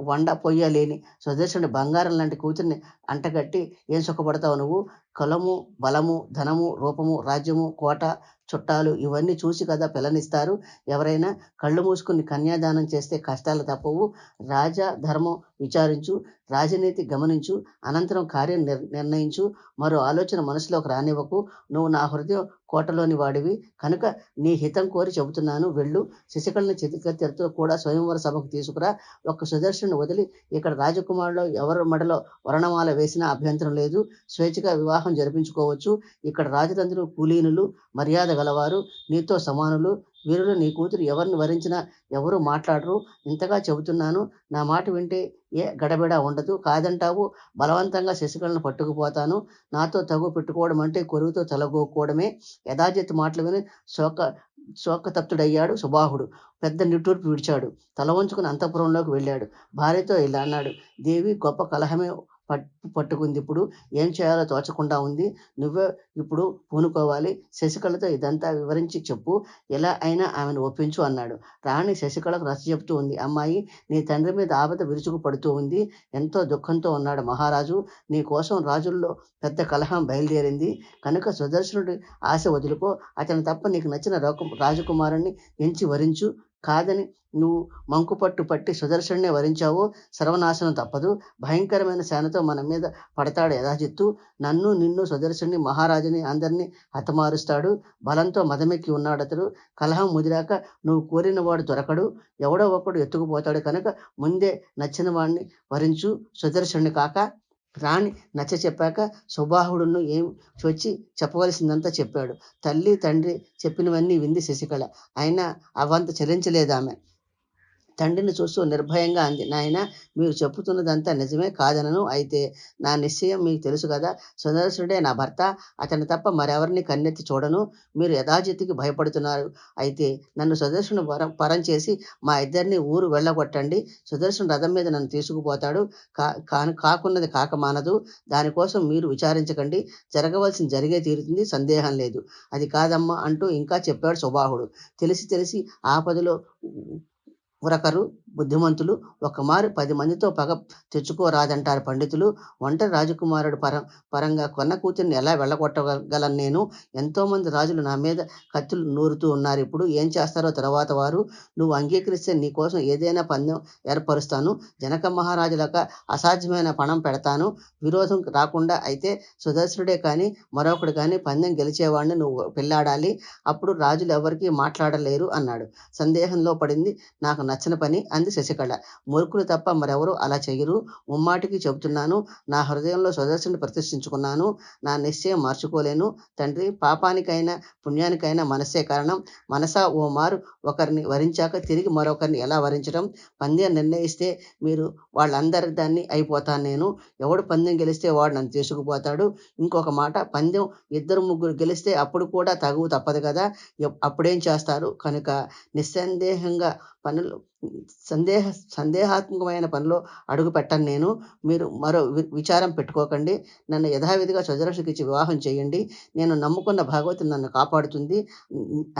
వండ పొయ్యలేని సుదర్శనుడి బంగారం లాంటి కూతుర్ని అంటగట్టి ఏం సుఖపడతావు నువ్వు? కులము, బలము, ధనము, రూపము, రాజ్యము, కోట, చుట్టాలు ఇవన్నీ చూసి కదా పిల్లనిస్తారు. ఎవరైనా కళ్ళు మూసుకుని కన్యాదానం చేస్తే కష్టాలు తప్పవు. ధర్మం విచారించు, రాజనీతి గమనించు, అనంతరం కార్యం నిర్ణయించు. మరో ఆలోచన మనసులోకి రానివ్వకు. నువ్వు నా హృదయం కోటలోని వాడివి కనుక నీ హితం కోరి చెబుతున్నాను. వెళ్ళు. శశికళని చితికత్తెరతో కూడా స్వయంవర సభకు తీసుకురా. ఒక్క సుదర్శను వదిలి ఇక్కడ రాజకుమారులో ఎవరి మెడలో వరణమాల వేసినా అభ్యంతరం లేదు. స్వేచ్ఛగా వివాహం జరిపించుకోవచ్చు. ఇక్కడ రాజులందరూ కులీనులు, మర్యాద గలవారు, నీతో సమానులు. వీరులు నీ కూతురు ఎవరిని వరించినా ఎవరు మాట్లాడరు. ఇంతగా చెబుతున్నాను. నా మాట వింటే ఏ గడబిడ ఉండదు. కాదంటావు బలవంతంగా శశికళను పట్టుకుపోతాను. నాతో తగు పెట్టుకోవడం అంటే కొరువుతో తలగోక్కోవడమే. యథాజిత్ మాటలు విని శోకతప్తుడయ్యాడు సుబాహుడు. పెద్ద నిట్టూర్పు విడిచాడు. తల వంచుకుని అంతఃపురంలోకి వెళ్ళాడు. భార్యతో ఇలా అన్నాడు. దేవి గొప్ప కలహమే పట్టుకుంది. ఇప్పుడు ఏం చేయాలో తోచకుండా ఉంది. నువ్వే ఇప్పుడు పూనుకోవాలి. శశికళతో ఇదంతా వివరించి చెప్పు. ఎలా అయినా ఆమెను ఒప్పించు అన్నాడు. రాణి శశికళకు నచ్చ చెప్తూ ఉంది. అమ్మాయి, నీ తండ్రి మీద ఆపద విరుచుకు పడుతూ ఉంది. ఎంతో దుఃఖంతో ఉన్నాడు మహారాజు. నీ కోసం రాజుల్లో పెద్ద కలహం బయలుదేరింది కనుక సుదర్శనుడి ఆశ వదులుకో. అతను తప్ప నీకు నచ్చిన రాజకుమారుణ్ణి ఎంచి వరించు. కాదని నువ్వు మంకుపట్టు పట్టి సుదర్శనునే వరించావో సర్వనాశనం తప్పదు. భయంకరమైన సేనతో మన మీద పడతాడు యథాజిత్తు. నన్ను, నిన్ను, సుదర్శుని, మహారాజుని అందరినీ హతమారుస్తాడు. బలంతో మదమెక్కి ఉన్నాడతడు. కలహం ముదిరాక నువ్వు కోరిన వాడు దొరకడు. ఎవడో ఒకడు ఎత్తుకుపోతాడు కనుక ముందే నచ్చిన వాడిని వరించు. సుదర్శనుని కాక. రాణి నచ్చ చెప్పాక సుబాహుడును ఏం వచ్చి చెప్పవలసిందంతా చెప్పాడు. తల్లి తండ్రి చెప్పినవన్నీ వింది శశికళ. అయినా అవంత చెల్లించలేదామె. తండ్రిని చూస్తూ నిర్భయంగా అంది. నాయన, మీరు చెప్పుతున్నదంతా నిజమే కాదనను. అయితే నా నిశ్చయం మీకు తెలుసు కదా. సుదర్శనుడే నా భర్త. అతని తప్ప మరెవరిని కన్నెత్తి చూడను. మీరు యథాజిత్తుకి భయపడుతున్నారు. అయితే నన్ను సుదర్శను పరం చేసి మా ఇద్దరిని ఊరు వెళ్ళగొట్టండి. సుదర్శను రథం మీద నన్ను తీసుకుపోతాడు. కాకున్నది కాక మానదు. దానికోసం మీరు విచారించకండి. జరగవలసింది జరిగే తీరుతుంది, సందేహం లేదు. అది కాదమ్మా అంటూ ఇంకా చెప్పాడు సుబాహుడు. తెలిసి ఆపదలో ఉరకరు బుద్ధిమంతులు. ఒకమారు 10 మందితో పగ తెచ్చుకోరాదంటారు పండితులు. ఒంటరి రాజకుమారుడు పరంగా కొన్న కూతుర్ని ఎలా వెళ్ళగొట్టగలను నేను? ఎంతోమంది రాజులు నా మీద కత్తులు నూరుతూ ఉన్నారు. ఇప్పుడు ఏం చేస్తారో తర్వాత వారు. నువ్వు అంగీకరిస్తే నీ కోసం ఏదైనా పందెం ఏర్పరుస్తాను. జనక మహారాజులక అసాధ్యమైన పణం పెడతాను. విరోధం రాకుండా అయితే సుదర్శనుడే కానీ మరొకడు కానీ పందెం గెలిచేవాడిని నువ్వు పెళ్ళాడాలి. అప్పుడు రాజులు ఎవరికీ మాట్లాడలేరు అన్నాడు. సందేహంలో పడింది. నాకు నచ్చని పని అంది శశికళ. మూర్ఖులు తప్ప మరెవరూ అలా చెయ్యరు. ముమ్మాటికి చెబుతున్నాను. నా హృదయంలో సుదర్శనుని ప్రతిష్ఠించుకున్నాను. నా నిశ్చయం మార్చుకోలేను. తండ్రి, పాపానికైనా పుణ్యానికైనా మనస్సే కారణం. మనసా ఓ మారు ఒకరిని వరించాక తిరిగి మరొకరిని ఎలా వరించడం? పందెం నిర్ణయిస్తే మీరు వాళ్ళందరి దాన్ని అయిపోతాను నేను. ఎవడు పందెం గెలిస్తే వాడు నన్ను తీసుకుపోతాడు. ఇంకొక మాట, పందెం 2-3 గెలిస్తే అప్పుడు కూడా తగువు తప్పదు కదా. అప్పుడేం చేస్తారు? కనుక నిస్సందేహంగా సందేహాత్మకమైన పనిలో అడుగు పెట్టను నేను. మీరు మరో విచారం పెట్టుకోకండి. నన్ను యథావిధిగా సుదర్శనుడికిచ్చి వివాహం చేయండి. నేను నమ్ముకున్న భగవతి నన్ను కాపాడుతుంది.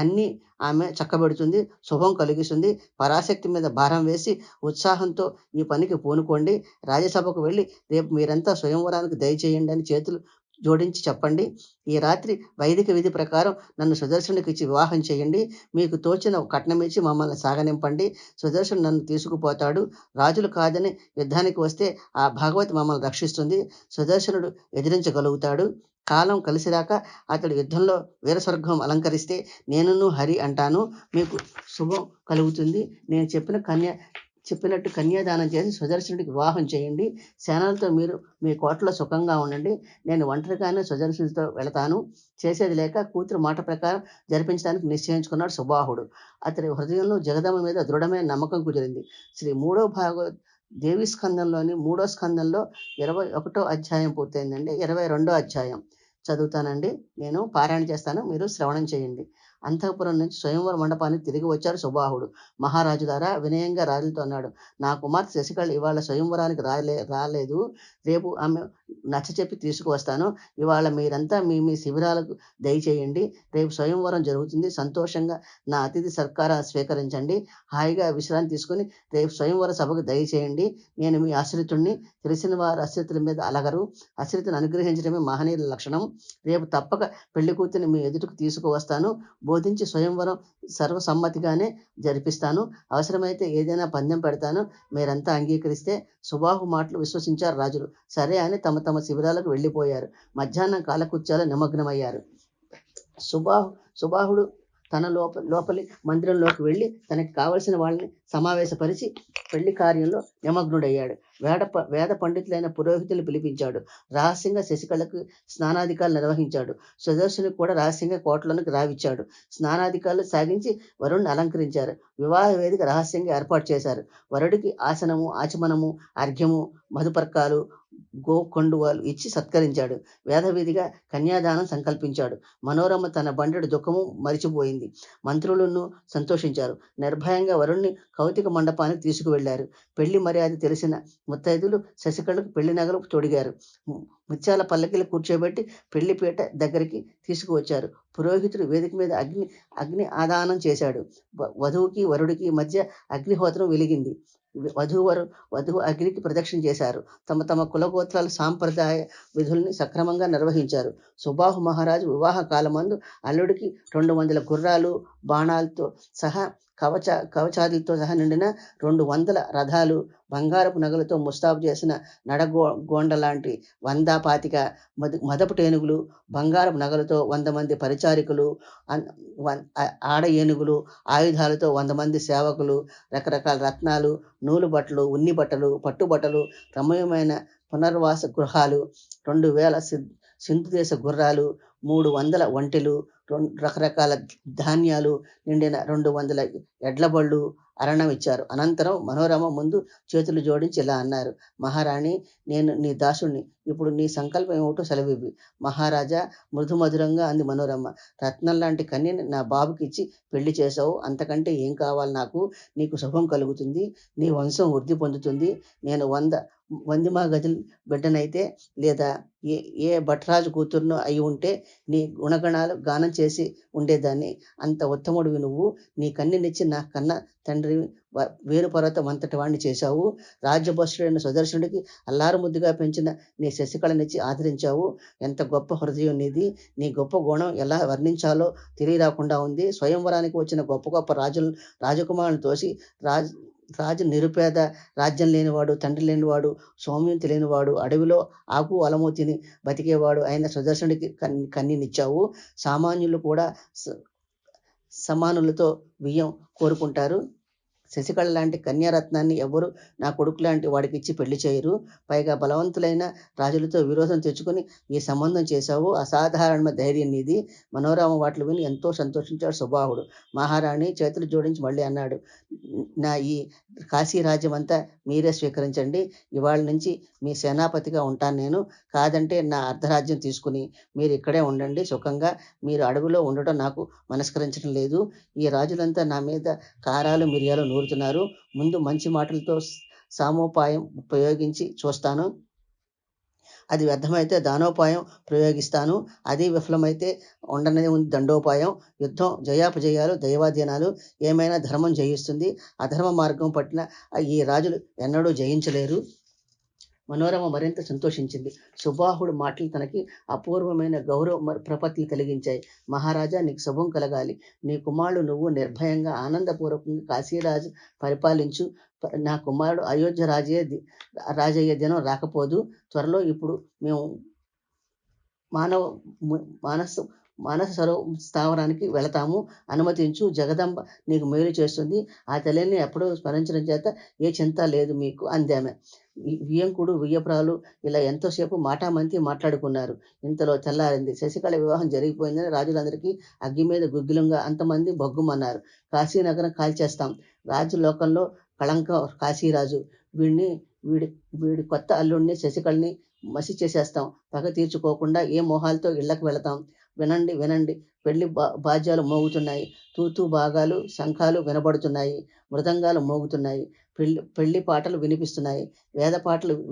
అన్నీ ఆమె చక్కబెడుతుంది, శుభం కలిగిస్తుంది. పరాశక్తి మీద భారం వేసి ఉత్సాహంతో ఈ పనికి పూనుకోండి. రాజ్యసభకు వెళ్ళి రేపు మీరంతా స్వయంవరానికి దయచేయండి అని చేతులు జోడించి చెప్పండి. ఈ రాత్రి వైదిక విధి ప్రకారం నన్ను సుదర్శనుడికిచ్చి వివాహం చేయండి. మీకు తోచిన కట్నమిచ్చి మమ్మల్ని సాగనింపండి. సుదర్శను నన్ను తీసుకుపోతాడు. రాజులు కాదని యుద్ధానికి వస్తే ఆ భగవతి మమ్మల్ని రక్షిస్తుంది. సుదర్శనుడు ఎదిరించగలుగుతాడు. కాలం కలిసిరాక అతడు యుద్ధంలో వీరస్వర్గం అలంకరిస్తే నేనును హరి అంటాను. మీకు శుభం కలుగుతుంది. నేను చెప్పినట్టు కన్యాదానం చేసి సుదర్శనుడికి వివాహం చేయండి. సేనలతో మీరు మీ కోటలో సుఖంగా ఉండండి. నేను ఒంటరిగానే సుదర్శనుడితో వెళతాను. చేసేది లేక కూతురు మాట ప్రకారం జరిపించడానికి నిశ్చయించుకున్నాడు సుబాహుడు. అతడి హృదయంలో జగదమ్మ మీద దృఢమైన నమ్మకం కుదిరింది. శ్రీ 3వ భాగవత దేవి స్కందంలోని 3వ స్కందంలో 21వ అధ్యాయం పూర్తయిందండి. 22వ అధ్యాయం చదువుతానండి. నేను పారాయణ చేస్తాను, మీరు శ్రవణం చేయండి. అంతఃపురం నుంచి స్వయంవర మండపానికి తిరిగి వచ్చాడు సుబాహుడు. మహారాజు ద్వారా వినయంగా రాజులతో అన్నాడు, నా కుమార్తె శశికళ ఇవాళ స్వయంవరానికి రాలేదు. రేపు ఆమె నచ్చచెప్పి తీసుకువస్తాను. ఇవాళ మీరంతా మీ మీ శిబిరాలకు దయచేయండి. రేపు స్వయంవరం జరుగుతుంది. సంతోషంగా నా అతిథి సత్కారాలు స్వీకరించండి. హాయిగా విశ్రాంతి తీసుకుని రేపు స్వయంవర సభకు దయచేయండి. నేను మీ ఆశ్రితుణ్ణి. తెలిసిన వారు ఆశ్రితుల మీద అలగరు. ఆశ్రితుని అనుగ్రహించడమే మహనీయుల లక్షణం. రేపు తప్పక పెళ్లి కూతురిని మీ ఎదుటకు తీసుకువస్తాను. బోధించి స్వయంవరం సర్వసమ్మతిగానే జరిపిస్తాను. అవసరమైతే ఏదైనా పందెం పెడతాను. మీరంతా అంగీకరిస్తే. సుబాహు మాటలు విశ్వసించారు రాజులు. సరే అని తమ తమ శిబిరాలకు వెళ్ళిపోయారు. మధ్యాహ్నం కాలకృత్యాలు నిమగ్నమయ్యారు. సుబాహుడు తన లోపలి మందిరంలోకి వెళ్ళి తనకి కావలసిన వాళ్ళని సమావేశపరిచి పెళ్లి కార్యంలో నిమగ్నుడయ్యాడు. వేద పండితులైన పురోహితులు పిలిపించాడు. రహస్యంగా శశికళకు స్నానాధికారులు నిర్వహించాడు. సుదర్శునికి కూడా రహస్యంగా కోటలోనికి రావిచ్చాడు. స్నానాధికారులు సాగించి వరుణ్ణి అలంకరించారు. వివాహ వేదిక రహస్యంగా ఏర్పాటు చేశారు. వరుడికి ఆసనము, ఆచమనము, అర్ఘ్యము, మధుపర్కాలు, గోకొండువాలు ఇచ్చి సత్కరించాడు. వేదవిధిగా కన్యాదానం సంకల్పించాడు. మనోరమ తన బండెడు దుఃఖము మరిచిపోయింది. మంత్రులను సంతోషించారు. నిర్భయంగా వరుణ్ణి కౌతిక మండపానికి తీసుకువెళ్లారు. పెళ్లి మర్యాద తెలిసిన ముత్తైదులు శశికళకు పెళ్లి నగలు తొడిగారు. ముత్యాల పల్లకిలు కూర్చోబెట్టి పెళ్లిపీట దగ్గరికి తీసుకువచ్చారు. పురోహితుడు వేదిక మీద అగ్ని ఆదానం చేశాడు. వధువుకి వరుడికి మధ్య అగ్నిహోత్రం వెలిగింది. వధువు అగ్నికి ప్రదక్షిణ చేశారు. తమ తమ కులగోత్రాల సాంప్రదాయ విధుల్ని సక్రమంగా నిర్వహించారు. సుబాహు మహారాజు వివాహ కాలమందు అల్లుడికి 200 గుర్రాలు, బాణాలతో సహా కవచాదులతో సహా నిండిన 200 రథాలు, బంగారపు నగలతో ముస్తాబు చేసిన నడగోండ లాంటి 125 మదపు టేనుగులు, బంగారపు నగలతో 100 మంది పరిచారికులు, ఆడ ఏనుగులు, ఆయుధాలతో 100 మంది సేవకులు, రకరకాల రత్నాలు, నూలు బట్టలు, ఉన్ని బట్టలు, పట్టుబట్టలు, రమ్యమైన పునర్వాస గృహాలు, 2000 సింధు దేశ గుర్రాలు, 300 ఒంటెలు, రకరకాల ధాన్యాలు నిండిన 200 ఎడ్లబళ్ళు అరణం ఇచ్చారు. అనంతరం మనోరమ ముందు చేతులు జోడించి ఇలా అన్నారు, మహారాణి, నేను నీ దాసుణ్ణి. ఇప్పుడు నీ సంకల్పం ఏమిటో సెలవివ్వి. మహారాజా, మృదుమధురంగా అంది మనోరమ. రత్నం లాంటి కన్యని నా బాబుకి ఇచ్చి పెళ్లి చేసావు. అంతకంటే ఏం కావాలి నాకు? నీకు శుభం కలుగుతుంది. నీ వంశం వృద్ధి పొందుతుంది. నేను 100 వందిమా గదుల బిడ్డనైతే లేదా ఏ భట్రాజు కూతురునో అయి ఉంటే నీ గుణగణాలు గానం చేసి ఉండేదాన్ని. అంత ఉత్తముడివి నువ్వు. నీ కన్యనిచ్చి నా కన్న తండ్రి వేరు పర్వతం అంతటి వాడిని చేశావు. రాజ్యభ్రష్టుడైన సుదర్శనుడికి అల్లారు ముద్దుగా పెంచిన నీ శశికళనిచ్చి ఆదరించావు. ఎంత గొప్ప హృదయం నీది. నీ గొప్ప గుణం ఎలా వర్ణించాలో తెలియరాకుండా ఉంది. స్వయంవరానికి వచ్చిన గొప్ప గొప్ప రాజకుమారులను తోసి రాజు నిరుపేద, రాజ్యం లేనివాడు, తండ్రి లేనివాడు, సౌమ్యం తెలియనివాడు, అడవిలో ఆకు అలము తిని బతికేవాడు అయిన సుదర్శనుడికి కన్యనిచ్చావు. సామాన్యులు కూడా సమానులతో వియ్యం కోరుకుంటారు. శశికళ లాంటి కన్యారత్నాన్ని ఎవరు నా కొడుకు లాంటి వాడికి ఇచ్చి పెళ్లి చేయరు. పైగా బలవంతులైన రాజులతో విరోధం తెచ్చుకుని ఈ సంబంధం చేశావు. అసాధారణమైన ధైర్యం నీది. మనోరమ వాటిని విని ఎంతో సంతోషించాడు సుబాహుడు. మహారాణి చేతులు జోడించి మళ్ళీ అన్నాడు, నా ఈ కాశీ రాజ్యం అంతా మీరే స్వీకరించండి. ఇవాళ నుంచి మీ సేనాపతిగా ఉంటాను నేను. కాదంటే నా అర్ధరాజ్యం తీసుకుని మీరు ఇక్కడే ఉండండి సుఖంగా. మీరు అడవిలో ఉండటం నాకు మనస్కరించడం లేదు. ఈ రాజులంతా నా మీద కారాలు మిరియాలు నూరుతున్నారు. ముందు మంచి మాటలతో సామోపాయం ప్రయోగించి చూస్తాను. అది వ్యర్థమైతే దానోపాయం ప్రయోగిస్తాను. అది విఫలమైతే ఉండనే ఉంది దండోపాయం. యుద్ధం జయాపజయాలు దైవాధీనాలు. ఏమైనా ధర్మం జయిస్తుంది. అధర్మ మార్గం పట్టిన ఈ రాజులు ఎన్నడూ జయించలేరు. మనోరమ మరింత సంతోషించింది. సుబాహుడు మాటలు తనకి అపూర్వమైన గౌరవ ప్రపత్తులు కలిగించాయి. మహారాజా, నీకు శుభం కలగాలి. నీ కుమారుడు నువ్వు నిర్భయంగా ఆనందపూర్వకంగా కాశీరాజు పరిపాలించు. నా కుమారుడు అయోధ్య రాజయ్యే దినం రాకపోదు. త్వరలో ఇప్పుడు మేము మానస సరో స్థావరానికి వెళతాము. అనుమతించు. జగదంబ నీకు మేలు చేస్తుంది. ఆ తల్లిని ఎప్పుడూ స్మరించడం చేత ఏ చింత లేదు మీకు అందామె. వియ్యంకుడు వియ్యపురాలు ఇలా ఎంతోసేపు మాటామంతి మాట్లాడుకున్నారు. ఇంతలో తెల్లారింది. శశికళ వివాహం జరిగిపోయిందని రాజులందరికీ అగ్గి మీద గుగ్గిలంగా అంతమంది బొగ్గుమన్నారు. కాశీనగరం కాల్చేస్తాం. రాజులోకంలో కళంకం కాశీరాజు. వీడి కొత్త అల్లుడిని శశికళని మసి చేసేస్తాం. పగ తీర్చుకోకుండా ఏ మోహాలతో ఇళ్లకు వెళతాం. వినండి వినండి, పెళ్లి బాజ్యాలు మోగుతున్నాయి, తూతూ భాగాలు శంఖాలు వినబడుతున్నాయి, మృదంగాలు మోగుతున్నాయి, పెళ్లి పాటలు వినిపిస్తున్నాయి,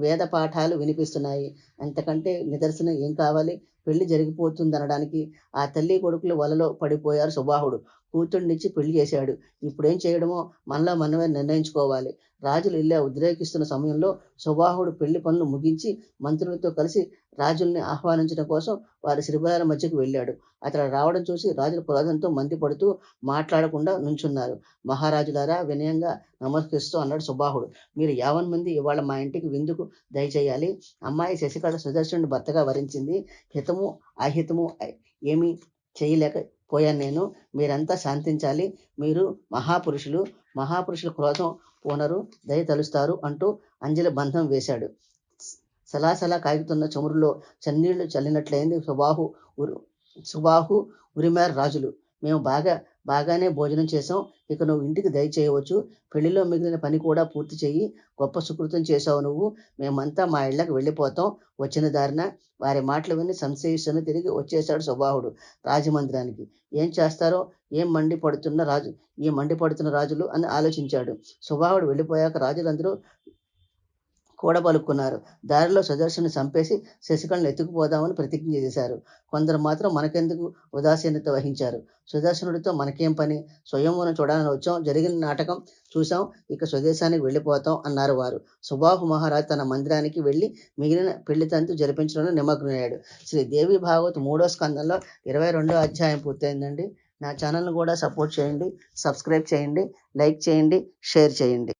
వేద పాఠాలు వినిపిస్తున్నాయి. అంతకంటే నిదర్శనం ఏం కావాలి? పెళ్లి జరిగిపోతుందనడానికి ఆ తల్లి కొడుకులు వలలో పడిపోయారు. సుబాహుడు కూతుర్నిచ్చి పెళ్లి చేశాడు. ఇప్పుడేం చేయడమో మనలో మనమే నిర్ణయించుకోవాలి. రాజులు ఇలా ఉద్రేకిస్తున్న సమయంలో సుబాహుడు పెళ్లి పనులు ముగించి మంత్రులతో కలిసి రాజుల్ని ఆహ్వానించడం కోసం వారి శిబిరాల మధ్యకు వెళ్ళాడు. అతడు రావడం చూసి రాజులు క్రోధంతో మండిపడుతూ మాట్లాడకుండా నుంచున్నారు. మహారాజులారా, వినయంగా నమస్కరిస్తూ అన్నాడు సుబాహుడు. మీరు 50 మంది ఇవాళ మా ఇంటికి విందుకు దయచేయాలి. అమ్మాయి శశికళ సుదర్శనుడి భర్తగా వరించింది. హితము అహితము ఏమీ చేయలేకపోయాను నేను. మీరంతా శాంతించాలి. మీరు మహాపురుషుల క్రోధం పూనరు, దయ తలుస్తారు అంటూ అంజలి బంధం వేశాడు. సలాసలా కాగుతున్న చమురులో చన్నీళ్లు చల్లినట్లయింది. సుబాహు ఉరిమారు రాజులు. మేము బాగానే భోజనం చేశాం. ఇక నువ్వు ఇంటికి దయచేయవచ్చు. పెళ్లిలో మిగిలిన పని కూడా పూర్తి చెయ్యి. గొప్ప సుకృతం చేశావు నువ్వు. మేమంతా మా ఇళ్లకు వెళ్ళిపోతాం వచ్చిన దారిన. వారి మాటలు విని సంశయిస్తున్న తిరిగి వచ్చేశాడు సుబాహుడు రాజమందిరానికి. ఏం చేస్తారో ఈ మండిపడుతున్న రాజులు అని ఆలోచించాడు. సుబాహుడు వెళ్ళిపోయాక రాజులందరూ కూడబలుక్కున్నారు. దారిలో సుదర్శను చంపేసి శశికళను ఎత్తుకుపోదామని ప్రతిజ్ఞ చేశారు. కొందరు మాత్రం మనకెందుకు ఉదాసీనత వహించారు. సుదర్శనుడితో మనకేం పని? స్వయంవరం చూడాలని వచ్చాం. జరిగిన నాటకం చూసాం. ఇక స్వదేశానికి వెళ్ళిపోతాం అన్నారు వారు. సుబాహు మహారాజు తన మందిరానికి వెళ్ళి మిగిలిన పెళ్లి తంతు జరిపించడంలో నిమగ్నమయ్యాడు. శ్రీ దేవి భాగవత్ 3వ స్కందంలో 22వ అధ్యాయం పూర్తయిందండి. నా ఛానల్ను కూడా సపోర్ట్ చేయండి, సబ్స్క్రైబ్ చేయండి, లైక్ చేయండి, షేర్ చేయండి.